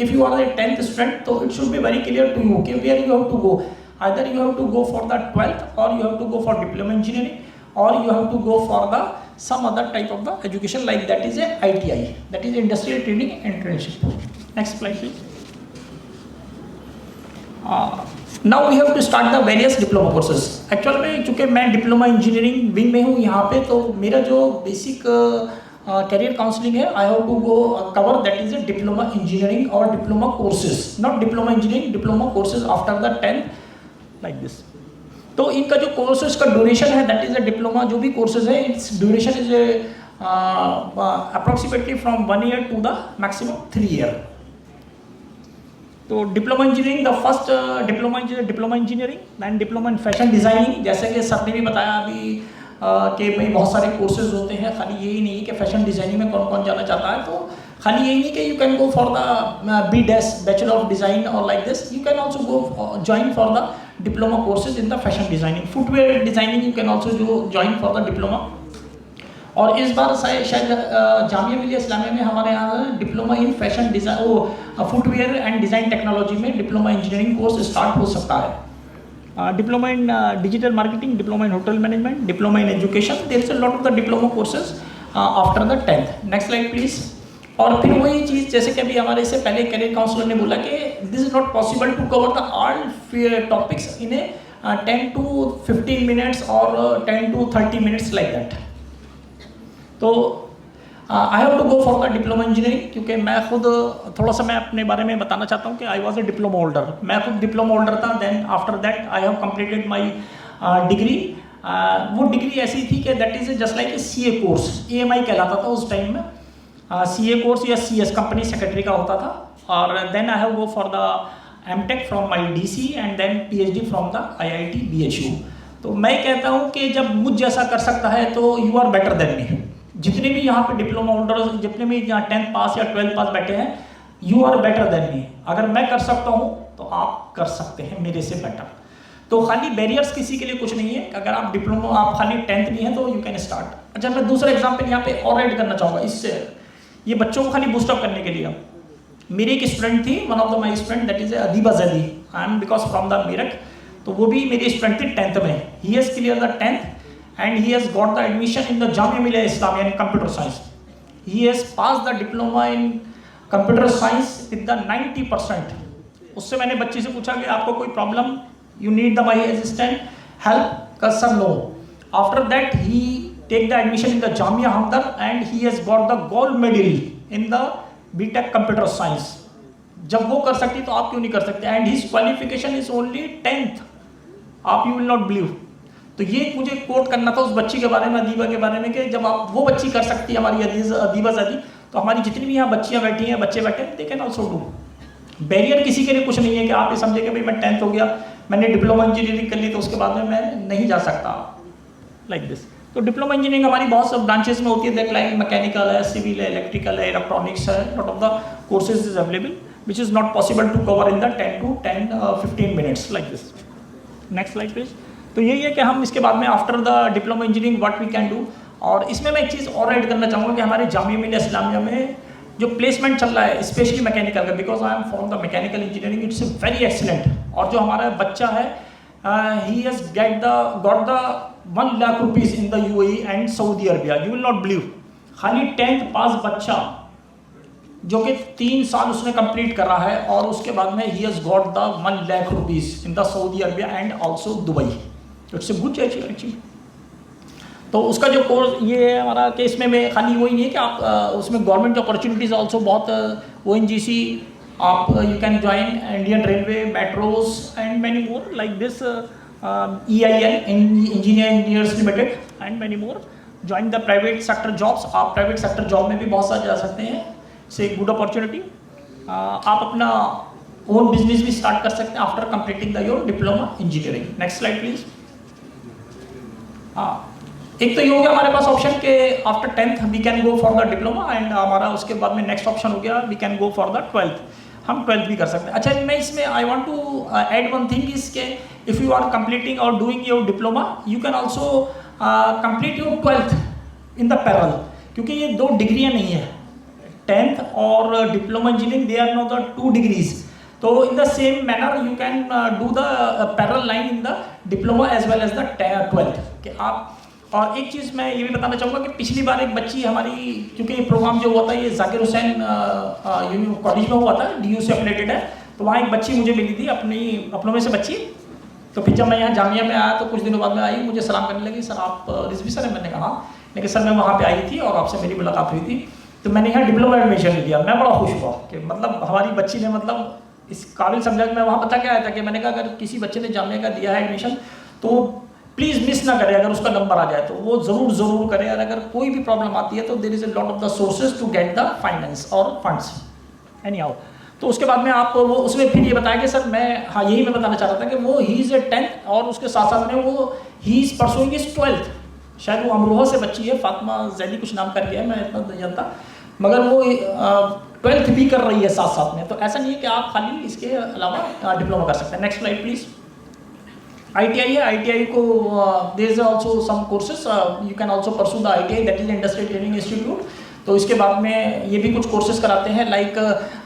[SPEAKER 8] If you are a 10th student, so it should be very clear to you okay, where you have to go. Either you have to go for the 12th or you have to go for diploma engineering or you have to go for the some other type of the education, like that is a ITI, that is industrial training and internship. Next slide please. Now we have to start the various diploma courses. Actual में चूँकि मैं diploma engineering wing में हूँ यहाँ पे, तो मेरा जो बेसिक करियर काउंसलिंग है I have to go cover that is a diploma engineering और diploma courses, not diploma engineering, diploma courses after the 10th like this. तो इनका जो कोर्सेज का ड्यूरेशन है दैट इज ए डिप्लोमा, जो भी courses है it's duration is approximately from 1 year to the maximum 3 year। तो diploma engineering, the first diploma engineering and diploma in fashion designing, जैसे कि सर ने भी बताया अभी कि भाई बहुत सारे कोर्सेज होते हैं, खाली यही नहीं कि फैशन डिज़ाइनिंग में कौन कौन जाना चाहता है, तो खाली यही नहीं कि you can go for the BDes bachelor of design और like this, you can also go join for the diploma courses in the fashion designing, footwear designing you can also join for the diploma. और इस बार शायद जामिया मिलिया इस्लामिया में हमारे यहाँ diploma in fashion design footwear and design technology में diploma engineering course start हो सकता है। Diploma in digital marketing, diploma in hotel management, diploma in education, there is a lot of the diploma courses after the 10th। Next slide please. और फिर वही चीज़ जैसे कि अभी हमारे से पहले करियर काउंसलर ने बोला कि this is not possible to cover the all topics in a 10 to 15 minutes और 10 to 30 minutes लाइक दैट। तो I have to go for the diploma engineering, क्योंकि मैं खुद थोड़ा सा मैं अपने बारे में बताना चाहता हूँ कि I was a diploma holder, मैं खुद डिप्लोमा होल्डर था। Then after that I have completed my degree. वो डिग्री ऐसी थी कि that is just like a CA course, AMI कहलाता था उस टाइम में, CA कोर्स या CS कंपनी सेक्रेटरी का होता था। और then I have go for the MTech from my DC and then PhD from the IIT BHU। तो मैं कहता हूँ कि जब मुझ जैसा कर सकता है तो you are better than me. जितने भी यहाँ पे डिप्लोमा होल्डर्स, जितने भी यहाँ 10th पास या 12th पास बैठे हैं, you are better than me. अगर मैं कर सकता हूँ तो आप कर सकते हैं मेरे से बेटर। तो खाली बैरियर्स किसी के लिए कुछ नहीं है, अगर आप खाली 10th भी हैं तो यू कैन स्टार्ट। अच्छा, मैं दूसरा एग्जाम्पल यहाँ पे और ऐड करना चाहूँगा इससे ये बच्चों को खाली बूस्टअप करने के लिए। मेरी एक स्टूडेंट थी, one of the my student, that is Adiba Zaidi, I am because from the Meerut, तो वो भी मेरी स्टूडेंट थी 10th में। He has clear the 10th and he has got the admission in the Jamia Millia Islamia in computer science. He has pass the diploma in computer science with the 90%। उससे मैंने बच्चे से पूछा कि आपको कोई problem, you need the my assistant help? का sir no. After that he take the admission in the Jamia Hamdard and he has got the gold medal in the BTech computer science. जब वो कर सकती तो आप क्यों नहीं कर सकते? And his qualification is only 10th, आप यू विल नॉट बिलीव। तो ये मुझे कोट करना था उस बच्ची के बारे में, अदीबा के बारे में, कि जब आप वो बच्ची कर सकती है हमारी अदीबा ज़ादी, तो हमारी जितनी भी यहाँ बच्चियाँ बैठी हैं, बच्चे बैठे हैं, they can also do. Barrier किसी के लिए कुछ नहीं है कि आप ये समझे कि भाई मैं 10th हो गया, मैंने डिप्लोमा इंजीनियरिंग कर ली तो उसके बाद में मैं नहीं जा सकता, लाइक दिस। तो डिप्लोमा इंजीनियरिंग हमारी बहुत सब ब्रांचेस में होती है, दैट लाइक मैकेनिकल है, सिविल है, इलेक्ट्रिकल है, इलेक्ट्रॉनिक्स है, lot of the courses is available which is not possible to cover in the 10-15 minutes, like this. Next slide please. तो यही है कि हम इसके बाद में after the diploma engineering what we can do. और इसमें मैं एक चीज़ और ऐड करना चाहूँगा कि हमारे जामिया मिलिया इस्लामिया में जो प्लेसमेंट चल रहा है, स्पेशली मैकेनिकल का, because I am from the mechanical engineering, it's very excellent. और जो हमारा बच्चा है, ही has got the 1 lakh rupees in the UAE and Saudi Arabia. You will not believe, खाली 10th पास बच्चा जो कि 3 साल उसने कंप्लीट करा है, और उसके बाद में he has got the 1 lakh rupees in the Saudi Arabia and also Dubai. It's a good achievement. तो उसका जो कोर्स ये है हमारा कि इसमें में खाली वही नहीं है कि आप उसमें गवर्नमेंट अपॉर्चुनिटीज़ ऑल्सो बहुत, ONGC, आप you can join Indian railway, metros and many more like this, EIL, engineers limited and many more. Join the private sector jobs, आप प्राइवेट सेक्टर जॉब में भी बहुत सारे जा सकते हैं, से गुड अपॉर्चुनिटी। आप अपना ओन बिजनेस भी स्टार्ट कर सकते हैं after completing the your diploma engineering. Next slide please. हाँ, एक तो ये हो गया हमारे पास ऑप्शन के after 10th we can go for the diploma, and हमारा उसके बाद में नेक्स्ट ऑप्शन हो गया we can go for the 12th, हम 12th भी कर सकते हैं। अच्छा, मैं इसमें I want to add one thing is के इफ़ यू आर कंप्लीटिंग और doing your diploma, you can also complete your 12th in the parallel, क्योंकि ये 2 डिग्रियाँ नहीं है, 10th और diploma engineering, they are not the 2 degrees. तो in the same manner you can do the parallel line in the diploma as well as the 12th कि आप। और एक चीज़ मैं ये भी बताना चाहूँगा कि पिछली बार एक बच्ची हमारी, क्योंकि ये प्रोग्राम जो हुआ था ये जाकिर हुसैन कॉलेज में हुआ था, DU से अपडेटेड है, तो वहाँ एक बच्ची मुझे मिली थी अपनों में से बच्ची। तो फिर जब मैं यहाँ जामिया में आया तो कुछ दिनों बाद में आई, मुझे सलाम करने लगी, सर आप रिजवी सर है? मैंने कहा लेकिन सर मैं वहाँ पे आई थी और आपसे मेरी मुलाकात हुई थी, तो मैंने यहाँ डिप्लोमा एडमिशन लिया। मैं बड़ा खुश हुआ कि मतलब हमारी बच्ची ने मतलब इस काबिल समझा। मैं वहाँ बता के आया था कि मैंने कहा अगर किसी बच्चे ने जामिया का दिया है एडमिशन तो प्लीज़ मिस ना करे, अगर उसका नंबर आ जाए तो वो ज़रूर करे, और अगर कोई भी प्रॉब्लम आती है तो there is a lot of the sources to get the finance और फंड्स एनी हाउ। तो उसके बाद में आप वो उसमें फिर ये बताया कि सर मैं, हाँ यही मैं बताना चाह रहा था कि वो ही इज़ ए 10th और उसके साथ साथ में वो he is pursuing is 12th। शायद वो अमरोहा से बच्ची है, फातिमा जैदी कुछ नाम करके है, मैं इतना नहीं जानता, मगर वो 12th भी कर रही है साथ साथ में। तो ऐसा नहीं है कि आप खाली इसके अलावा डिप्लोमा कर सकते हैं। Next slide please. ITI है, ITI को there is also some courses, you can also pursue the ITI, that is industrial training institute. तो इसके बाद में ये भी कुछ कोर्सेज कराते हैं, लाइक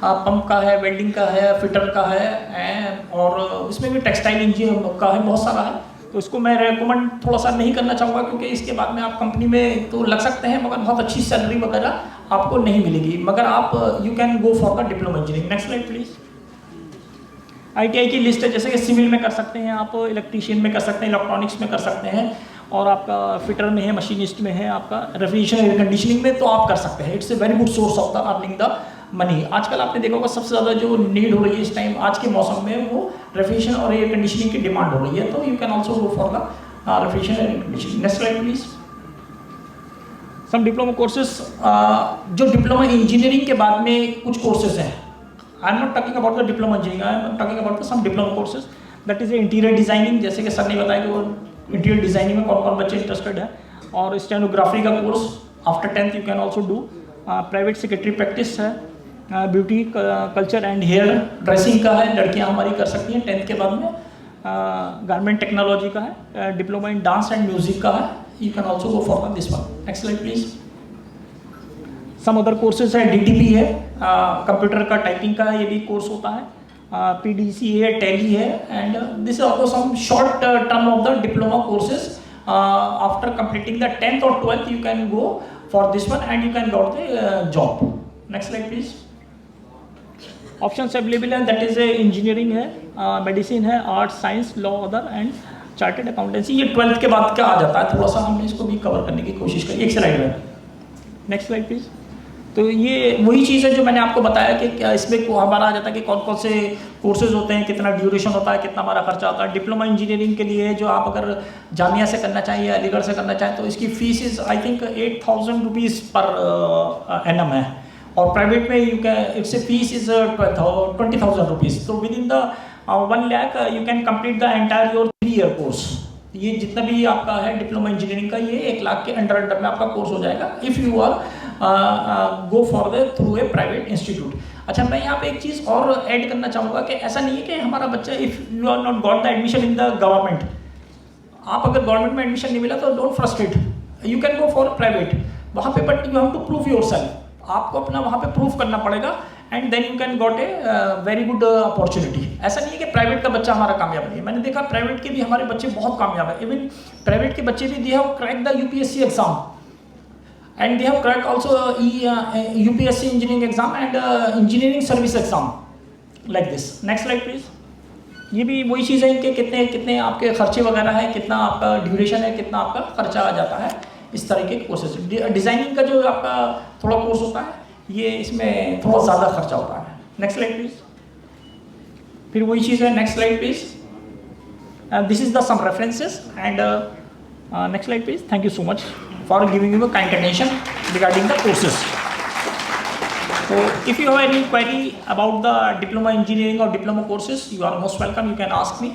[SPEAKER 8] पंप का है, वेल्डिंग का है, फिटर का है, और इसमें भी टेक्सटाइल इंजीनियर का है, बहुत सारा है। तो इसको मैं रेकमेंड थोड़ा सा नहीं करना चाहूँगा, क्योंकि इसके बाद में आप कंपनी में तो लग सकते हैं मगर बहुत अच्छी सैलरी वगैरह आपको नहीं मिलेगी, मगर आप you can go for the diploma engineering. Next slide please. ITI की लिस्ट है, जैसे कि सिविल में कर सकते हैं आप, इलेक्ट्रीशियन में कर सकते हैं, इलेक्ट्रॉनिक्स में कर सकते हैं, और आपका फिटर में है, मशीनिस्ट में है, आपका रेफ्रिजरेशन एयर कंडीशनिंग में तो आप कर सकते हैं। It's a very good source of the earning the money. आजकल आपने देखा होगा सबसे ज़्यादा जो नीड हो रही है इस टाइम आज के मौसम में, वो रेफ्रिजरेशन और एयर कंडीशनिंग की डिमांड हो रही है, तो you can also go for the refrigeration air conditioning. Next slide please. Some diploma courses, जो डिप्लोमा इंजीनियरिंग के बाद में कुछ कोर्सेज हैं, I am not talking about the diploma engineering, I am talking about the some diploma courses, that is interior designing. जैसे कि sir ने बताया कि वो इंटीरियर डिजाइनिंग में कौन कौन बच्चे इंटरेस्टेड है, और स्टेनोग्राफी का course after 10th you can also do. Private secretary practice है, beauty culture and hairdressing का है, लड़कियां हमारी कर सकती हैं 10th के बाद में। गारमेंट टेक्नोलॉजी का है, diploma in dance and music का है, you can also go for this one. Next slide please. Some other courses है, DTP है, कंप्यूटर का टाइपिंग का ये भी कोर्स होता है, PDC है, टैली है, and this is also some short term of the diploma courses. After completing the 10th or 12th you can go for this one and you can get the job. Next slide please. Options available है, that is engineering है, medicine है, arts, science, law, other and chartered accountancy. ये 12th के बाद क्या आ जाता है, थोड़ा सा हमने इसको भी कवर करने की कोशिश करी. एक स्लाइड में. Next slide please. तो ये वही चीज़ है जो मैंने आपको बताया कि क्या इसमें हमारा आ जाता है कि कौन कौन से कोर्सेज होते हैं, कितना ड्यूरेशन होता है, कितना हमारा खर्चा होता है. डिप्लोमा इंजीनियरिंग के लिए जो आप अगर जामिया से करना चाहिए या अलीगढ़ से करना चाहें तो इसकी fees is I think 8,000 rupees per annum है, और प्राइवेट में you can it's a fees is 20,000 rupees. तो within the 1 lakh you can complete the entire your 3 year course. ये जितना भी आपका है डिप्लोमा इंजीनियरिंग का ये 1 लाख के अंडर में आपका कोर्स हो जाएगा if you are go for the through a private institute. अच्छा, मैं यहाँ पे एक चीज़ और ऐड करना चाहूँगा कि ऐसा नहीं है कि हमारा बच्चा if you are not got the admission in the government, आप अगर गवर्नमेंट में एडमिशन नहीं मिला तो don't frustrate, you can go for private वहाँ पे, but you have to prove yourself. आपको अपना वहाँ पे प्रूव करना पड़ेगा and then you can got a very good opportunity. ऐसा नहीं है कि प्राइवेट का बच्चा हमारा कामयाब नहीं है. मैंने देखा प्राइवेट के भी हमारे बच्चे बहुत कामयाब है. इवन प्राइवेट के बच्चे भी they have crack the UPSC exam and they have cracked also UPSC engineering exam and engineering service exam like this. Next slide please. ये भी वही चीज़ है कि कितने कितने आपके खर्चे वगैरह है, कितना आपका ड्यूरेशन है, कितना आपका खर्चा आ जाता है इस तरीके के कोर्सेज. डिज़ाइनिंग का जो आपका थोड़ा कोर्स होता है ये इसमें थोड़ा ज़्यादा खर्चा होता है. Next slide please. फिर वही चीज़ है. Next slide please. This is the some references and next slide please. Thank you so much for giving you a kind attention regarding the courses. So if you have any query about the diploma engineering or diploma courses, you are most welcome, you can ask me.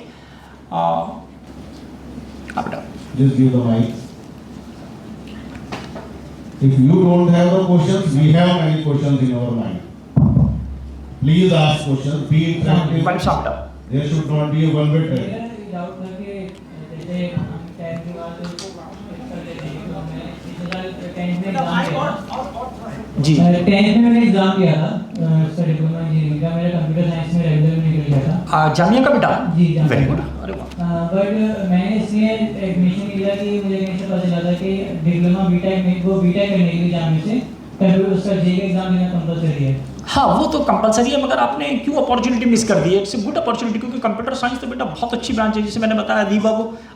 [SPEAKER 7] Just give the mic. If you don't have the questions, we have many questions in our mind. Please ask questions, be interactive. There should not be a one-way
[SPEAKER 8] जी.
[SPEAKER 6] 10th में मैंने exam दिया था diploma engineering का, मेरा computer science में regular में निकल गया था.
[SPEAKER 8] जामिया का बेटा?
[SPEAKER 6] जी
[SPEAKER 8] वेरी गुड. अरे वाह.
[SPEAKER 6] बट मैंने इसलिए एडमिशन नहीं लिया कि मुझे कहीं से पता चला था कि डिप्लोमा बीटेक में वो बीटेक करने के लिए जामिया से कंप्यूटर उसका JEE एग्जाम देना कंपलसरी है.
[SPEAKER 8] हाँ, वो तो कंपलसरी है, मगर आपने क्यों अपॉर्चुनिटी मिस कर दी है? इट्स ए गुड अपॉर्चुनिटी, क्योंकि कंप्यूटर साइंस तो बेटा बहुत अच्छी ब्रांच है. जैसे मैंने बताया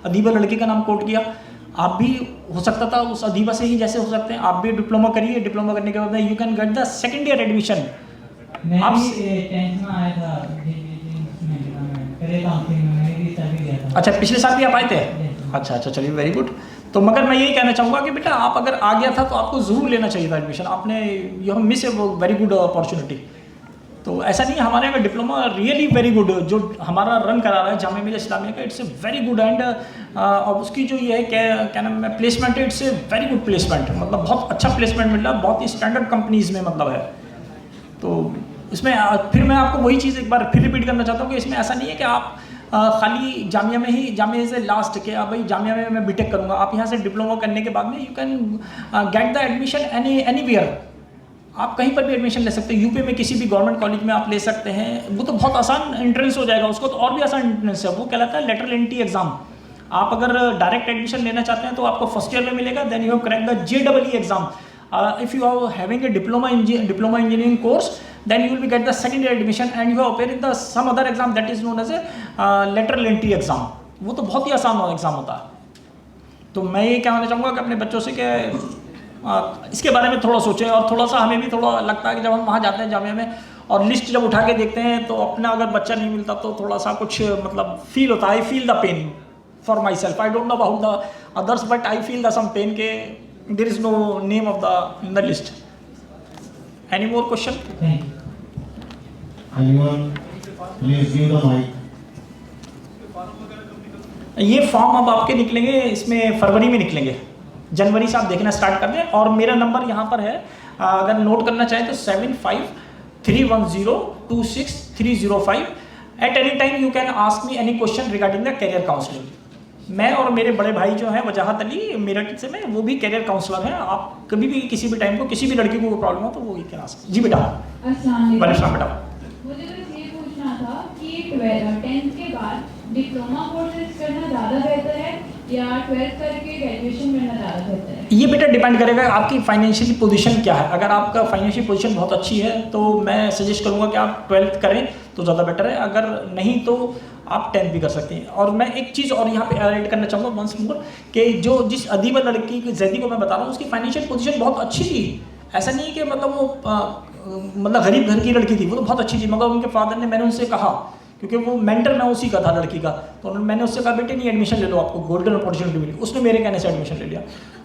[SPEAKER 8] अदीबा लड़के का नाम कोट किया, आप भी हो सकता था उस अदीबा से ही जैसे हो सकते हैं. आप भी डिप्लोमा करिए, डिप्लोमा करने के बाद you can get the second year admission.
[SPEAKER 6] आप 10th में आया था
[SPEAKER 8] अच्छा, पिछले साल भी आप आए थे? अच्छा, चलिए वेरी गुड. तो मगर मैं यही कहना चाहूँगा कि बेटा आप अगर आ गया था तो आपको ज़रूर लेना चाहिए था एडमिशन. आपने you miss A very good opportunity. तो ऐसा नहीं है, हमारे यहाँ डिप्लोमा रियली वेरी गुड जो हमारा रन करा रहा है जामिया मिल्लिया इस्लामिया का, it's a very good. And और उसकी जो ये है क्या नाम है placement, it's a very good placement. मतलब बहुत अच्छा प्लेसमेंट मिल रहा है, बहुत ही स्टैंडर्ड कंपनीज में मतलब है. तो इसमें फिर मैं आपको वही चीज़ एक बार फिर रिपीट करना चाहता हूँ कि इसमें ऐसा नहीं है कि आप खाली जामिया से लास्ट के भाई जामिया में मैं बीटेक करूँगा. आप यहाँ से डिप्लोमा करने के बाद में you can get the admission anywhere. आप कहीं पर भी एडमिशन ले सकते हैं. यूपी में किसी भी गवर्नमेंट कॉलेज में आप ले सकते हैं. वो तो बहुत आसान एंट्रेंस हो जाएगा उसको, तो और भी आसान एंट्रेंस है. वो कहलाता है लेटरल एंट्री एग्जाम. आप अगर डायरेक्ट एडमिशन लेना चाहते हैं तो आपको फर्स्ट ईयर में मिलेगा. Then you have crack the JEE exam. If you are having a diploma engineering course, then you will be get the second year admission and you have appeared in the some other exam that is known as a lateral entry exam. वो तो बहुत ही आसान exam होता है. तो मैं ये कहना चाहूँगा कि अपने बच्चों से कि इसके बारे में थोड़ा सोचें. और थोड़ा सा हमें भी थोड़ा लगता है कि जब हम वहाँ जाते हैं जामिया में और लिस्ट जब उठा के देखते हैं तो अपना अगर बच्चा नहीं मिलता तो थोड़ा सा कुछ मतलब फील होता है. I feel the pain for myself. I don't know about the others but I feel the some pain के there is no name of the in the list. Any more question?
[SPEAKER 7] Anyone? Please give the mic.
[SPEAKER 8] ये form अब आपके निकलेंगे, इसमें फरवरी में निकलेंगे. जनवरी से आप देखना स्टार्ट कर दें. और मेरा नंबर यहाँ पर है, अगर नोट करना चाहें तो 7531026305. At any time you can ask me any question regarding the career counseling. मैं और मेरे बड़े भाई जो हैं वजाहत अली मेरठ से, मैं वो भी कैरियर काउंसलर हैं। आप कभी भी किसी भी टाइम को किसी भी लड़की को प्रॉब्लम हो तो वो करा सकते। जी बेटा।
[SPEAKER 9] अस्सलाम
[SPEAKER 8] वालेकुम बेटा।
[SPEAKER 9] मुझे बस ये पूछना था कि 10th के बाद डिप्लोमा कोर्सेज करना ज़्यादा बेहतर है या 12th करके ग्रेजुएशन करना ज़्यादा बेहतर है?
[SPEAKER 8] ये बेटा डिपेंड करेगा आपकी फाइनेंशियल पोजीशन क्या है। अगर आपका फाइनेंशियल पोजीशन बहुत अच्छी है तो मैं सजेस्ट करूंगा कि आप 12th करें तो ज़्यादा बेटर है, अगर नहीं तो आप 10th भी कर सकते हैं। और मैं एक चीज़ और यहाँ पे ऐड करना चाहूँगा वंस मोर कि जिस अदीबा लड़की जैदी को मैं बता रहा हूँ उसकी फाइनेंशियल पोजीशन बहुत अच्छी थी। ऐसा नहीं कि मतलब वो मतलब गरीब घर की लड़की थी, वो तो बहुत अच्छी थी, मगर उनके फादर ने, मैंने उनसे कहा क्योंकि वो मेंटर मैं उसी का था लड़की का, तो मैंने उससे कहा बेटे नहीं एडमिशन ले लो, आपको गोल्डन अपॉर्चुनिटी मिली। उसने मेरे कहने से एडमिशन ले लिया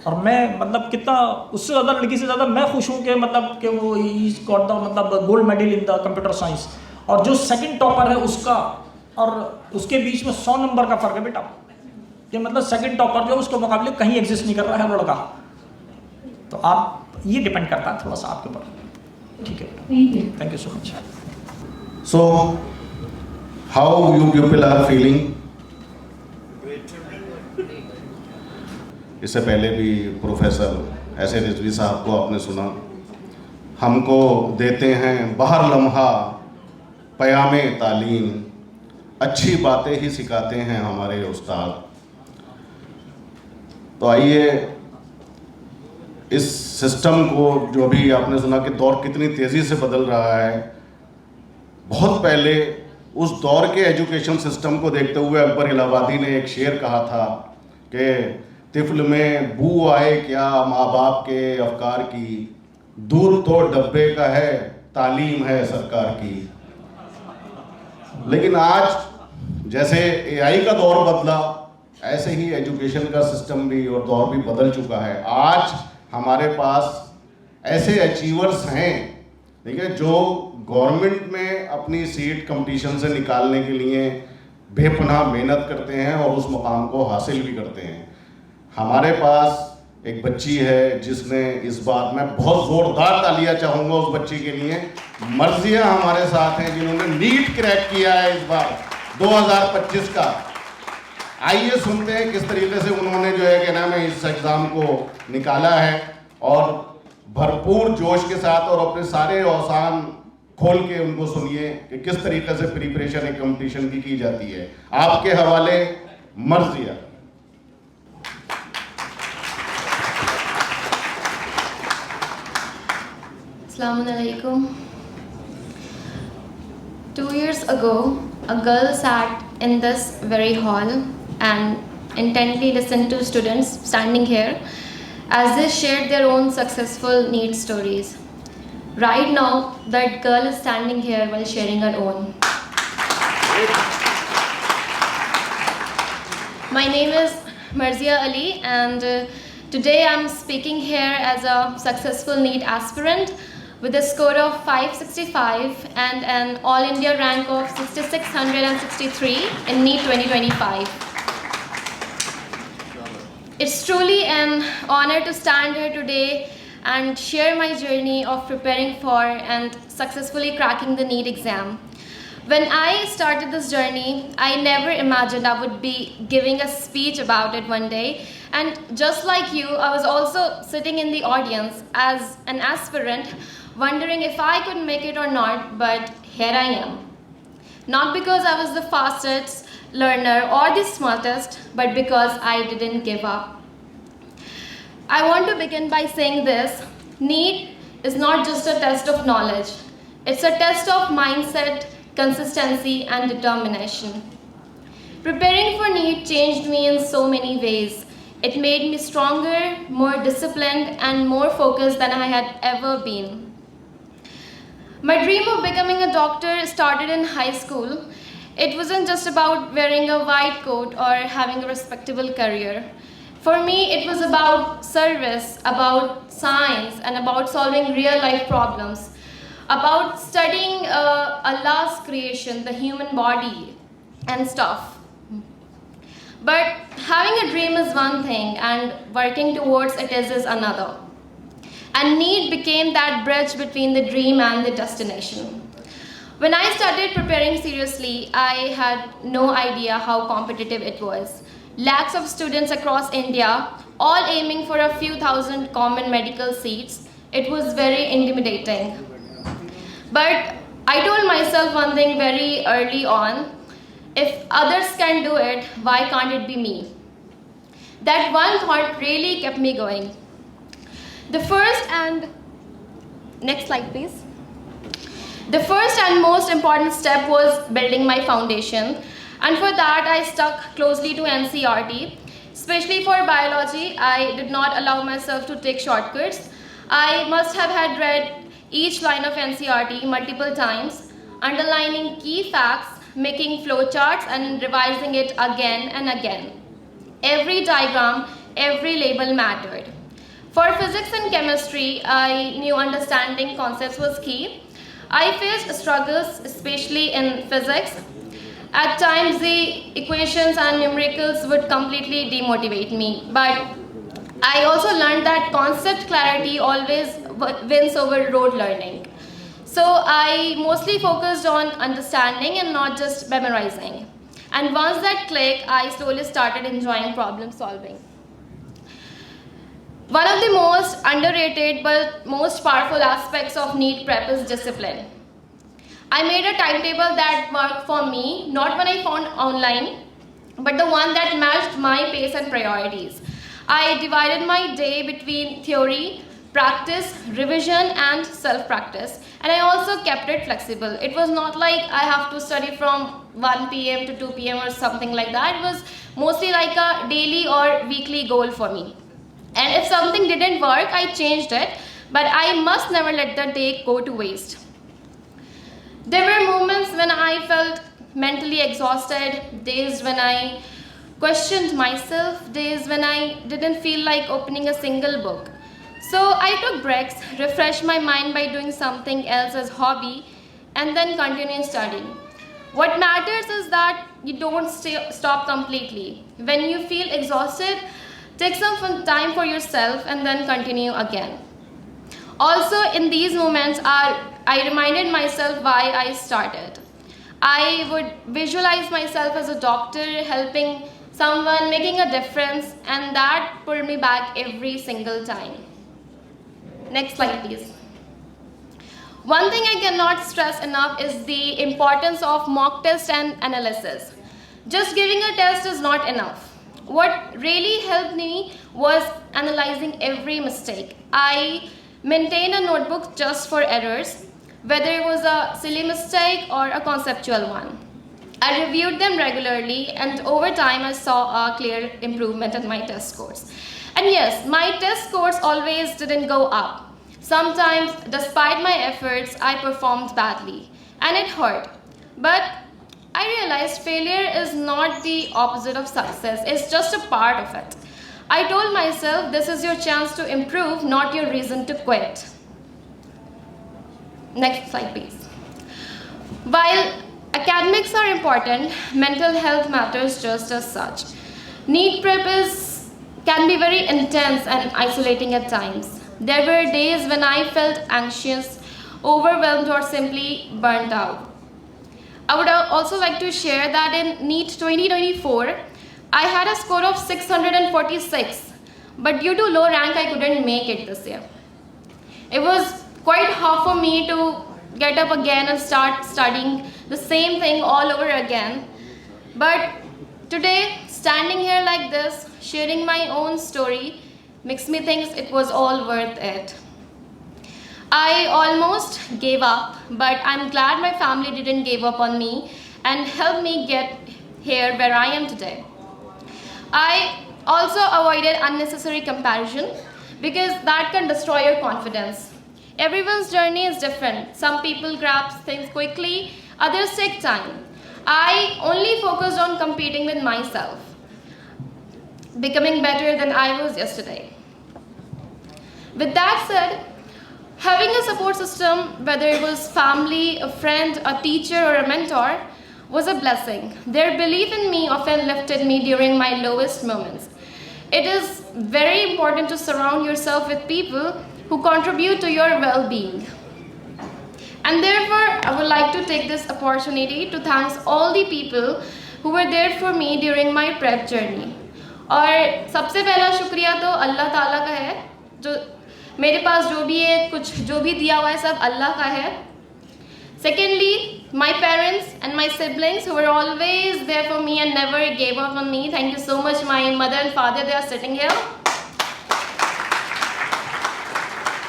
[SPEAKER 8] और मैं मतलब कितना उससे ज़्यादा लड़की से ज़्यादा मैं खुश हूँ कि मतलब कि वो इज गॉट द मतलब gold medal in the computer science. और जो सेकंड टॉपर है उसका और उसके बीच में 100 नंबर का फ़र्क है बेटा, कि मतलब सेकंड टॉपर जो उसके मुकाबले कहीं एग्जिस्ट नहीं कर रहा है लड़का। तो आप ये डिपेंड करता है थोड़ा सा आपके ऊपर। ठीक है, thank you so much.
[SPEAKER 2] So, how you people are feeling? इससे पहले भी प्रोफेसर ऐसे रिजवी साहब को आपने सुना, हमको देते हैं बाहर लम्हा पयामे तालीम, अच्छी बातें ही सिखाते हैं हमारे उस्ताद। तो आइए इस सिस्टम को, जो भी आपने सुना कि दौर कितनी तेज़ी से बदल रहा है, बहुत पहले उस दौर के एजुकेशन सिस्टम को देखते हुए अकबर इलाहाबादी ने एक शेर कहा था कि तिफल में बू आए क्या माँ बाप के अफकार की, दूर तो डब्बे का है तालीम है सरकार की। लेकिन आज जैसे एआई का दौर बदला, ऐसे ही एजुकेशन का सिस्टम भी और दौर भी बदल चुका है। आज हमारे पास ऐसे अचीवर्स हैं, ठीक है, जो गवर्नमेंट में अपनी सीट कंपटीशन से निकालने के लिए बेपनाह मेहनत करते हैं और उस मुकाम को हासिल भी करते हैं। हमारे पास एक बच्ची है जिसने इस बार, मैं बहुत ज़ोरदार तालियां चाहूँगा उस बच्ची के लिए, मर्जिया हमारे साथ हैं जिन्होंने नीट क्रैक किया है इस बार 2025 का। आइए सुनते हैं किस तरीके से उन्होंने जो है क्या नाम है इस एग्ज़ाम को निकाला है, और भरपूर जोश के साथ और अपने सारे औसान खोल के उनको सुनिए कि किस तरीके से प्रिपरेशन एक कंपटीशन की जाती है। आपके हवाले मर्जिया।
[SPEAKER 10] Assalamu alaikum. 2 years ago, a girl sat in this very hall and intently listened to students standing here as they shared their own successful NEET stories. Right now, that girl is standing here while sharing her own. My name is Marzia Ali, and today I'm speaking here as a successful NEET aspirant with a score of 565 and an All India rank of 6663 in NEET 2025. It's truly an honor to stand here today and share my journey of preparing for and successfully cracking the NEET exam. When I started this journey, I never imagined I would be giving a speech about it one day. And just like you, I was also sitting in the audience as an aspirant, wondering if I could make it or not, but here I am. Not because I was the fastest learner or the smartest, but because I didn't give up. I want to begin by saying this: NEET is not just a test of knowledge. It's a test of mindset, consistency, and determination. Preparing for NEET changed me in so many ways. It made me stronger, more disciplined, and more focused than I had ever been. My dream of becoming a doctor started in high school. It wasn't just about wearing a white coat or having a respectable career. For me, it was about service, about science, and about solving real-life problems, about studying Allah's creation, the human body, and stuff. But having a dream is one thing, and working towards it is another. And NEET became that bridge between the dream and the destination. When I started preparing seriously, I had no idea how competitive it was. lakhs of students across India, all aiming for a few thousand common medical seats, it was very intimidating. But I told myself one thing very early on: if others can do it, why can't it be me? That one thought really kept me going. The first and next slide, please. The first and most important step was building my foundation, and for that I stuck closely to NCERT. Especially for biology, I did not allow myself to take shortcuts. I must have had read each line of NCERT multiple times, underlining key facts, making flowcharts and revising it again and again. Every diagram, every label mattered. For physics and chemistry, I knew understanding concepts was key. I faced struggles, especially in physics. At times, the equations and numericals would completely demotivate me, but I also learned that concept clarity always wins over rote learning. So I mostly focused on understanding and not just memorizing. And once that clicked, I slowly started enjoying problem solving. One of the most underrated but most powerful aspects of NEET prep is discipline. I made a timetable that worked for me, not one I found online, but the one that matched my pace and priorities. I divided my day between theory, practice, revision, and self-practice. And I also kept it flexible. It was not like I have to study from 1 p.m. to 2 p.m. or something like that. It was mostly like a daily or weekly goal for me. And if something didn't work, I changed it, but I must never let the day go to waste. There were moments when I felt mentally exhausted, days when I questioned myself, days when I didn't feel like opening a single book. So I took breaks, refreshed my mind by doing something else as hobby, and then continued studying. What matters is that you don't stop completely. When you feel exhausted, take some time for yourself and then continue again. Also, in these moments, I reminded myself why I started. I would visualize myself as a doctor, helping someone, making a difference, and that pulled me back every single time. Next slide, please. One thing I cannot stress enough is the importance of mock test and analysis. Just giving a test is not enough. What really helped me was analyzing every mistake. I maintained a notebook just for errors, whether it was a silly mistake or a conceptual one. I reviewed them regularly, and over time I saw a clear improvement in my test scores. And yes, my test scores always didn't go up. Sometimes, despite my efforts, I performed badly, and it hurt. But I realized failure is not the opposite of success, it's just a part of it. I told myself this is your chance to improve, not your reason to quit. Next slide, please. While academics are important, mental health matters just as such. NEET prep can be very intense and isolating at times. There were days when I felt anxious, overwhelmed, or simply burnt out. I would also like to share that in NEET 2024, I had a score of 646, but due to low rank, I couldn't make it this year. It was quite hard for me to get up again and start studying the same thing all over again. But today, standing here like this, sharing my own story, makes me think it was all worth it. I almost gave up, but I'm glad my family didn't give up on me and helped me get here where I am today. I also avoided unnecessary comparison because that can destroy your confidence. Everyone's journey is different. Some people grasp things quickly, others take time. I only focused on competing with myself, becoming better than I was yesterday. With that said, having a support system, whether it was family, a friend, a teacher, or a mentor, was a blessing. Their belief in me often lifted me during my lowest moments. It is very important to surround yourself with people who contribute to your well-being. And therefore, I would like to take this opportunity to thank all the people who were there for me during my prep journey. और सबसे पहला शुक्रिया तो अल्लाह ताला का है, जो मेरे पास जो भी है, कुछ जो भी दिया हुआ है सब अल्लाह का है. Secondly, my parents and my siblings who were always there for me and never gave up on me. Thank you so much, my mother and father, they are sitting here.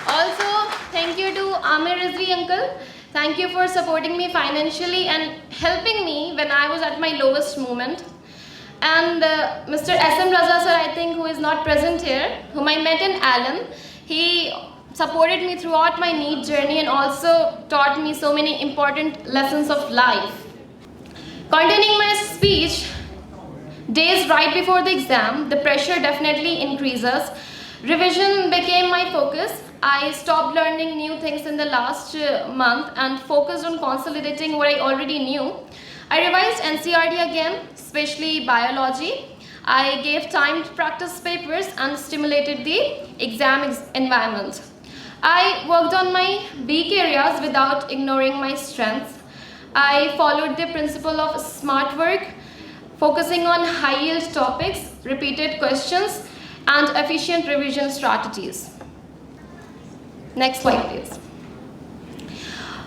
[SPEAKER 10] Also, thank you to Amir Rizvi uncle. Thank you for supporting me financially and helping me when I was at my lowest moment. And Mr. S.M. Raza sir, I think, who is not present here, whom I met in Allen, he supported me throughout my NEET journey and also taught me so many important lessons of life. Continuing my speech, days right before the exam, the pressure definitely increases. Revision became my focus. I stopped learning new things in the last month and focused on consolidating what I already knew. I revised NCERT again, especially biology. I gave timed practice papers and stimulated the exam environment. I worked on my weak areas without ignoring my strengths. I followed the principle of smart work, focusing on high-yield topics, repeated questions, and efficient revision strategies. Next slide, please.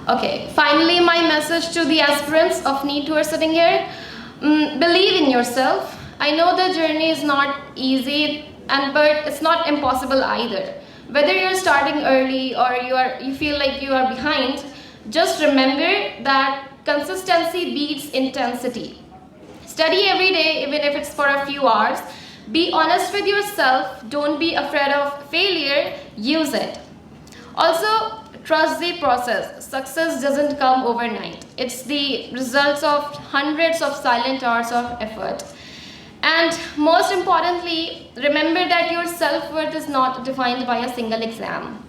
[SPEAKER 10] Okay, finally, my message to the aspirants of NEET who are sitting here. Believe in yourself. I know the journey is not easy, but it's not impossible either. Whether you're starting early or you feel like you are behind, just remember that consistency beats intensity. Study every day, even if it's for a few hours. Be honest with yourself. Don't be afraid of failure. Use it. Also, trust the process. Success doesn't come overnight. It's the results of hundreds of silent hours of effort. And most importantly, remember that your self-worth is not defined by a single exam.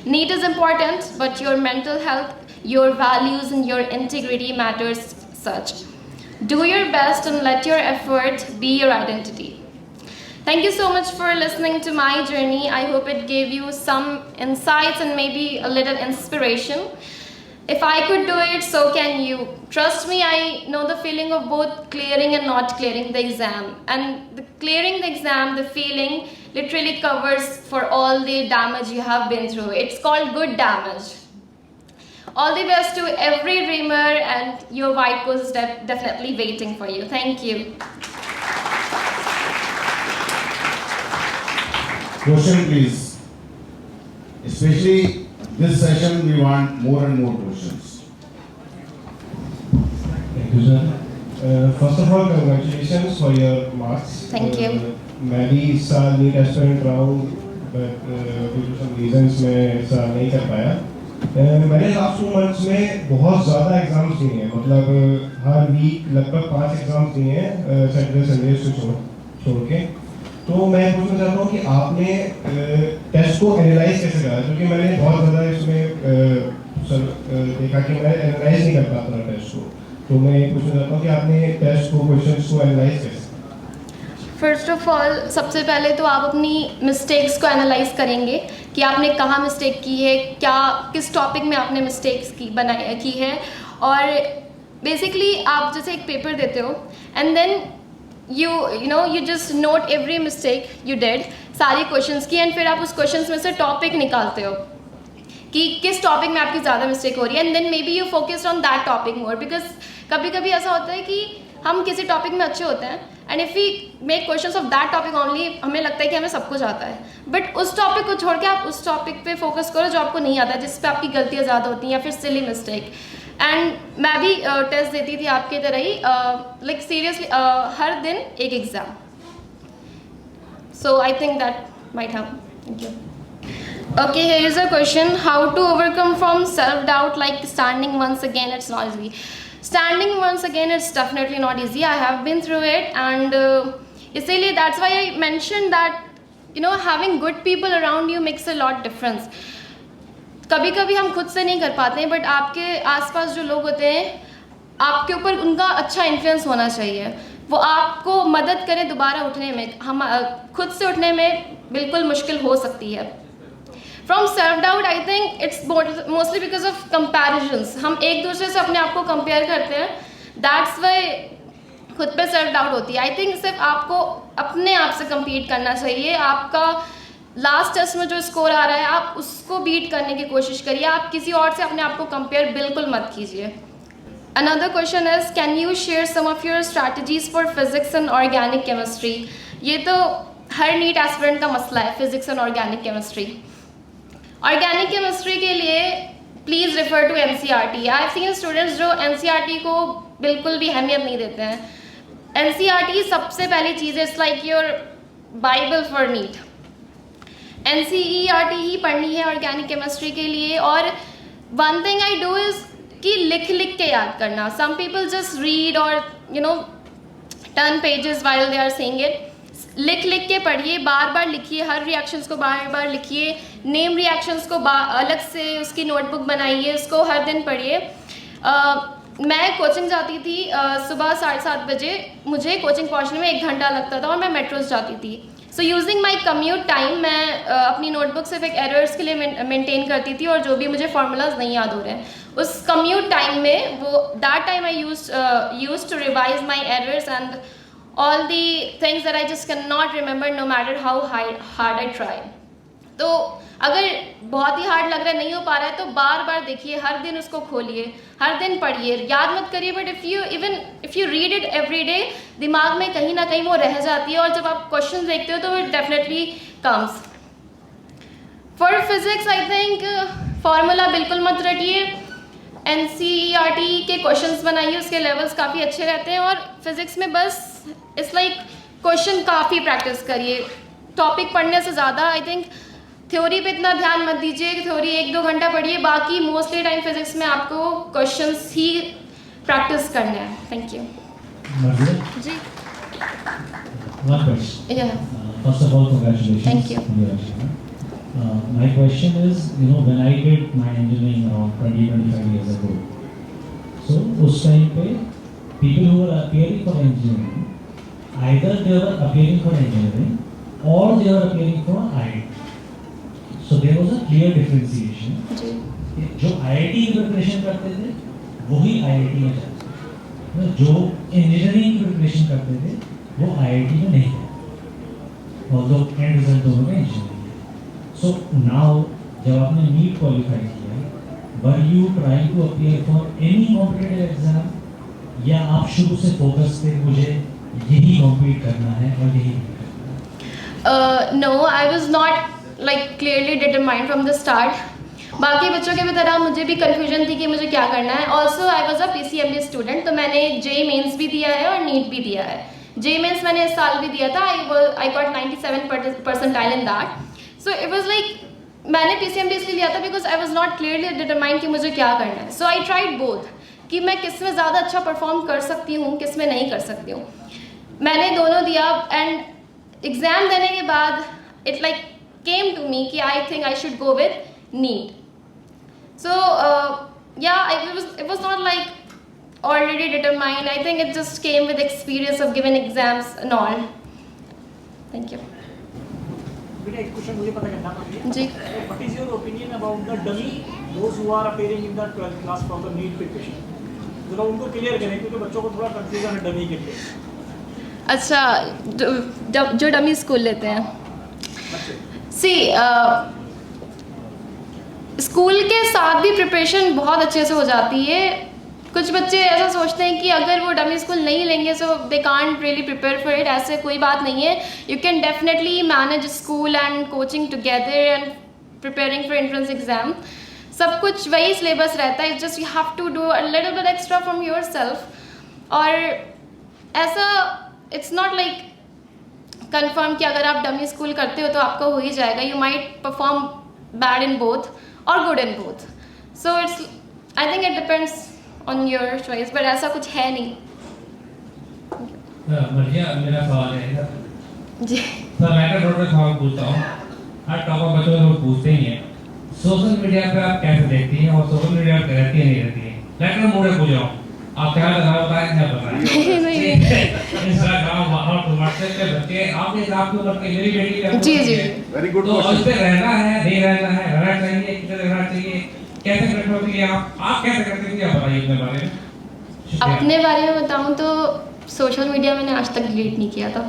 [SPEAKER 10] NEET is important, but your mental health, your values, and your integrity matters such. Do your best and let your effort be your identity. Thank you so much for listening to my journey. I hope it gave you some insights and maybe a little inspiration. If I could do it, so can you. Trust me, I know the feeling of both clearing and not clearing the exam. And clearing the exam, the feeling literally covers for all the damage you have been through. It's called good damage. All the best to every dreamer, and your white coat is definitely waiting for you. Thank you.
[SPEAKER 7] Question, please. Especially this session, we want more and more questions.
[SPEAKER 11] Thank you, sir. First of all, congratulations for your marks.
[SPEAKER 10] Thank you.
[SPEAKER 11] मैं भी इस साल NEET aspirant रहा हूँ, but due to some reasons मैं इस साल नहीं कर पाया. मैंने लास्ट 2 months में बहुत ज़्यादा एग्जाम्स दिए हैं, मतलब हर वीक लगभग 5 एग्जाम्स दिए हैं, सैटरडे संडे से छोड़ के. तो मैं पूछना चाहता हूँ कि आपने टेस्ट को एनालाइज कैसे करा, क्योंकि मैंने बहुत ज़्यादा इसमें देखा कि मैं एनालाइज नहीं कर पाता टेस्ट को. तो मैं पूछना चाहता हूँ कि आपने टेस्ट को, क्वेश्चंस को एनालाइज कैसे?
[SPEAKER 10] फर्स्ट ऑफ ऑल, सबसे पहले तो आप अपनी मिस्टेक्स को एनालाइज करेंगे कि आपने कहाँ मिस्टेक की है, किस टॉपिक में आपने मिस्टेक्स की है. और बेसिकली आप जैसे एक पेपर देते हो and then you just note every mistake you did, सारी क्वेश्चंस की, एंड फिर आप उस क्वेश्चंस में से टॉपिक निकालते हो कि किस टॉपिक में आपकी ज़्यादा मिस्टेक हो रही है, and then maybe you focused on that topic more. Because कभी कभी ऐसा होता है कि हम किसी टॉपिक में अच्छे होते हैं and if we make questions of that topic only, हमें लगता है कि हमें सब कुछ आता है, बट उस टॉपिक को छोड़ के आप उस टॉपिक पे फोकस करो जो आपको नहीं आता है, जिस पे आपकी गलतियाँ ज़्यादा होती हैं या फिर सिली मिस्टेक. एंड मैं भी टेस्ट देती थी आपकी तरह ही, लाइक सीरियसली हर दिन एक exam. So I think that might help. Thank you. Okay, here is a question. How to overcome from self-doubt, like standing once again? It's not easy. Standing once again, it's definitely not easy. I have been through it, and इसीलिए that's why I mentioned that having good people around you makes a lot difference. कभी कभी हम खुद से नहीं कर पाते हैं, बट आपके आसपास जो लोग होते हैं, आपके ऊपर उनका अच्छा इन्फ्लुएंस होना चाहिए. वो आपको मदद करें दोबारा उठने में. हम खुद से उठने में बिल्कुल मुश्किल हो सकती है. From self doubt, I think it's mostly because of comparisons. हम एक दूसरे से अपने आप को कंपेयर करते हैं. दैट्स वाई खुद पे सेल्फ डाउट होती है। आई थिंक सिर्फ आपको अपने आप से compete करना चाहिए। आपका लास्ट टेस्ट में जो स्कोर आ रहा है आप उसको बीट करने की कोशिश करिए, आप किसी और से अपने आप को कंपेयर बिल्कुल मत कीजिए। Another question is, can you share some of your strategies for physics and organic chemistry? ये तो हर नीट एस्पिरेंट का मसला है, physics and organic chemistry. Organic chemistry के लिए please refer to NCERT। I have seen students जो NCERT को बिल्कुल भी अहमियत नहीं देते हैं। NCERT सबसे पहली चीज़ है, it's like your Bible for NEET. NCERT ही पढ़नी है ऑर्गेनिक केमिस्ट्री के लिए। और one thing I do is कि लिख लिख के याद करना। सम पीपल जस्ट रीड और turn pages while they are saying it. लिख लिख के पढ़िए, बार बार लिखिए, हर रिएक्शंस को बार बार लिखिए, नेम रिएक्शंस को अलग से उसकी नोटबुक बनाइए, उसको हर दिन पढ़िए। मैं कोचिंग जाती थी सुबह 7:30 बजे, मुझे कोचिंग पहुंचने में 1 घंटा लगता था और मैं मेट्रोस जाती थी। So using my commute time मैं अपनी नोटबुक सिर्फ एक एरर्स के लिए मेंटेन करती थी, और जो भी मुझे फार्मूलाज नहीं याद हो रहे हैं उस कम्यूट टाइम में वो that time I use to revise my errors and all the things that I just cannot remember no matter how hard I try. तो अगर बहुत ही हार्ड लग रहा है, नहीं हो पा रहा है, तो बार बार देखिए, हर दिन उसको खोलिए, हर दिन पढ़िए, याद मत करिए, but if you read it every day, दिमाग में कहीं ना कहीं वो रह जाती है और जब आप क्वेश्चन देखते हो तो it definitely comes. For physics I think formula बिल्कुल मत रटिए, NCERT के क्वेश्चंस बनाइए, उसके लेवल्स काफ़ी अच्छे रहते हैं। और फिज़िक्स में बस इट्स लाइक क्वेश्चन काफ़ी प्रैक्टिस करिए, टॉपिक पढ़ने से ज़्यादा। आई थिंक थ्योरी पे इतना ध्यान मत दीजिए, थ्योरी 1-2 घंटा पढ़िए, बाकी मोस्टली टाइम फिज़िक्स में आपको क्वेश्चंस ही प्रैक्टिस करने हैं। थैंक यू जी।
[SPEAKER 12] One question.
[SPEAKER 10] Yeah.
[SPEAKER 12] First of all, congratulations.
[SPEAKER 10] Thank you.
[SPEAKER 12] My question is, when I did my engineering around 20-25 years ago, so उस time पे people who were appearing for engineering, either they were appearing for engineering or they were appearing for IIT. So there was a clear differentiation. जो IIT की preparation करते थे वही IIT में जाते थे, जो इंजीनियरिंग की प्रिपरेशन करते थे वो IIT में नहीं थे, although end result दोनों में इंजीनियरिंग। So now जब आपने नीट क्वालिफाई किया, were you trying to appear for any competitive exam या आप शुरू से फोकस थे मुझे यही कॉम्पीट करना है और यही?
[SPEAKER 10] No, I was not like clearly determined from the start. बाकी बच्चों के भी तरह मुझे भी कंफ्यूजन थी कि मुझे क्या करना है। Also I was a PCMB student, तो मैंने JEE मेंस भी दिया है और नीट भी दिया है। JEE मेंस मैंने इस साल भी दिया था, I got 97 percentile in that. So it was like मैंने PCMB इसलिए लिया था because I was not clearly determined कि मुझे क्या करना है। सो आई ट्राइड बोथ कि मैं किस में ज़्यादा अच्छा परफॉर्म कर सकती हूँ, किस में नहीं कर सकती हूँ। मैंने दोनों दिया एंड एग्ज़ाम देने के बाद it like came to me कि I think I should go with NEET. So it was not like already determined. I think it just came with experience of giving exams and all. Thank you.
[SPEAKER 8] बेटा एक question मुझे पता करना था
[SPEAKER 10] जी।
[SPEAKER 8] What is your opinion about the dummy those who are appearing in the 12th class for the NEET preparation? जरा उनको clear करें क्योंकि बच्चों को थोड़ा कंफ्यूजन है डमी के लिए।
[SPEAKER 10] अच्छा, जो डमी स्कूल लेते हैं, स्कूल के साथ भी प्रिपरेशन बहुत अच्छे से हो जाती है। कुछ बच्चे ऐसा सोचते हैं कि अगर वो डमी स्कूल नहीं लेंगे so they can't really prepare for it. ऐसे कोई बात नहीं है। You can definitely manage school and coaching together and preparing for entrance exam. सब कुछ वही सिलेबस रहता है, just you have to do a little bit extra from yourself. और ऐसा इट्स नॉट लाइक कन्फर्म कि अगर आप डमी स्कूल करते हो तो आपका हो ही जाएगा। You might perform bad in both और good in both. So it's I think it depends on your choice, but ऐसा कुछ है नहीं।
[SPEAKER 12] मर्जिया, मेरा सवाल है
[SPEAKER 10] जी
[SPEAKER 12] सर, मैं का रोड पे सवाल पूछता हूँ। हर टॉपर बच्चों लोग पूछते ही हैं, सोशल मीडिया पे आप कैसे देखती हैं और सोशल मीडिया पे रहती है नहीं रहती है? लेकिन मुझे पूछ रहा हूँ, आप क्या बताएं क्या बताएं? इंस्टाग्राम और व्हाट्सएप पे बच्चे आपने आप को करके मेरी बेटी का
[SPEAKER 10] जी
[SPEAKER 1] वेरी गुड
[SPEAKER 12] तो उस पे रहना है नहीं रहना है, रहना चाहिए किधर रहना चाहिए, कैसे करते हो? आप कैसे करते हैं, आप बताइए अपने बारे में।
[SPEAKER 10] अपने बारे में बताऊं तो सोशल मीडिया मैंने आज तक डिलीट नहीं किया था।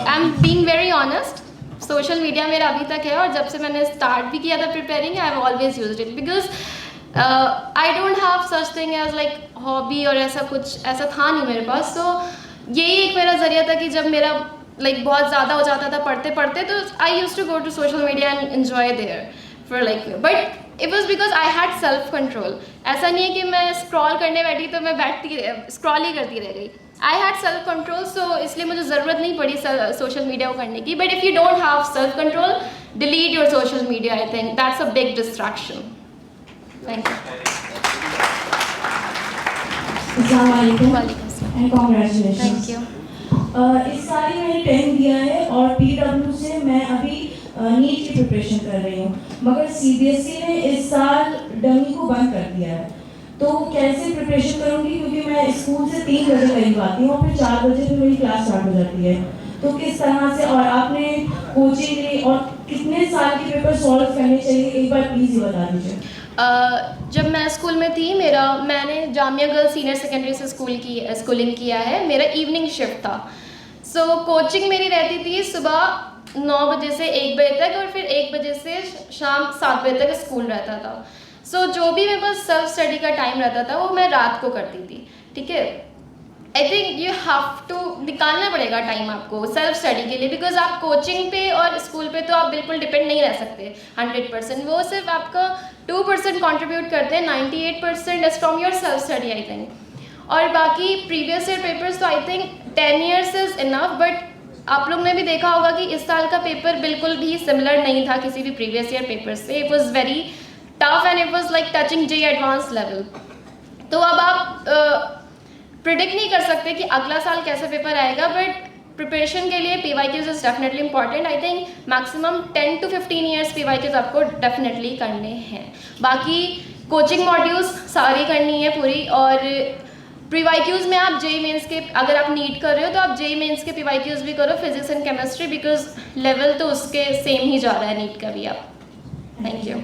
[SPEAKER 10] I am being very honest, social media मेरा अभी तक है, और जब से मैंने स्टार्ट भी किया था preparing, I have always used it because I don't have such thing as like hobby, और ऐसा कुछ ऐसा था नहीं मेरे पास। सो यही एक मेरा जरिया था कि जब मेरा लाइक बहुत ज़्यादा हो जाता था पढ़ते पढ़ते, तो I used to go to social media and enjoy there for like, but it was because I had self control. ऐसा नहीं है कि मैं स्क्रॉल करने बैठी तो मैं स्क्रॉल ही करती रह गई। आई हैड सेल्फ कंट्रोल, सो इसलिए मुझे ज़रूरत नहीं पड़ी सोशल मीडिया को करने की। But if you don't have self control, delete your social media, I think that's a big distraction. Thank you.
[SPEAKER 13] And congratulations.
[SPEAKER 10] Thank you.
[SPEAKER 13] इस साल ही मैंने 10 दिया है और PW से मैं अभी नीट की प्रिपरेशन कर रही हूँ, मगर CBSE ने इस साल डमी को बंद कर दिया है। तो कैसे प्रिपरेशन करूँगी, क्योंकि मैं स्कूल से 3 बजे करीब आती हूँ और फिर 4 बजे फिर मेरी क्लास स्टार्ट हो जाती है। तो किस तरह से, और आपने कोचिंग ली और कितने साल के पेपर सॉल्व करने चाहिए, एक बार प्लीज़ ये बता दीजिए।
[SPEAKER 10] जब मैं स्कूल में थी, मैंने जामिया गर्ल्स सीनियर सेकेंडरी से स्कूलिंग किया है। मेरा इवनिंग शिफ्ट था। सो कोचिंग मेरी रहती थी सुबह 9 बजे से 1 बजे तक, और फिर 1 बजे से शाम 7 बजे तक स्कूल रहता था। सो जो भी मेरे पास सेल्फ स्टडी का टाइम रहता था वो मैं रात को करती थी, ठीक है। I think you have to निकालना पड़ेगा टाइम आपको सेल्फ स्टडी के लिए, बिकॉज आप कोचिंग पे और स्कूल पे तो आप बिल्कुल डिपेंड नहीं रह सकते 100%। वो सिर्फ आपका 2% कंट्रीब्यूट करते हैं, 98% is from your self study I think. और बाकी प्रीवियस ईयर पेपर्स तो I think 10 years is enough, but आप लोग ने भी देखा होगा कि इस साल का पेपर बिल्कुल भी सिमिलर नहीं था किसी भी प्रीवियस ईयर पेपर से। It was very tough and it was like touching JEE advance level. तो अब आप प्रिडिक्ट नहीं कर सकते कि अगला साल कैसे पेपर आएगा, बट प्रिपरेशन के लिए PYQs is definitely important. I think maximum 10 to 15 years PYQs आपको डेफिनेटली करने हैं। बाकी कोचिंग मॉड्यूल्स सारी करनी है पूरी, और PYQs में आप JEE मेंस के, अगर आप नीट कर रहे हो तो आप JEE मेंस के PYQs भी करो, physics and chemistry, because level तो उसके सेम ही जा रहा है नीट का भी। आप थैंक यू।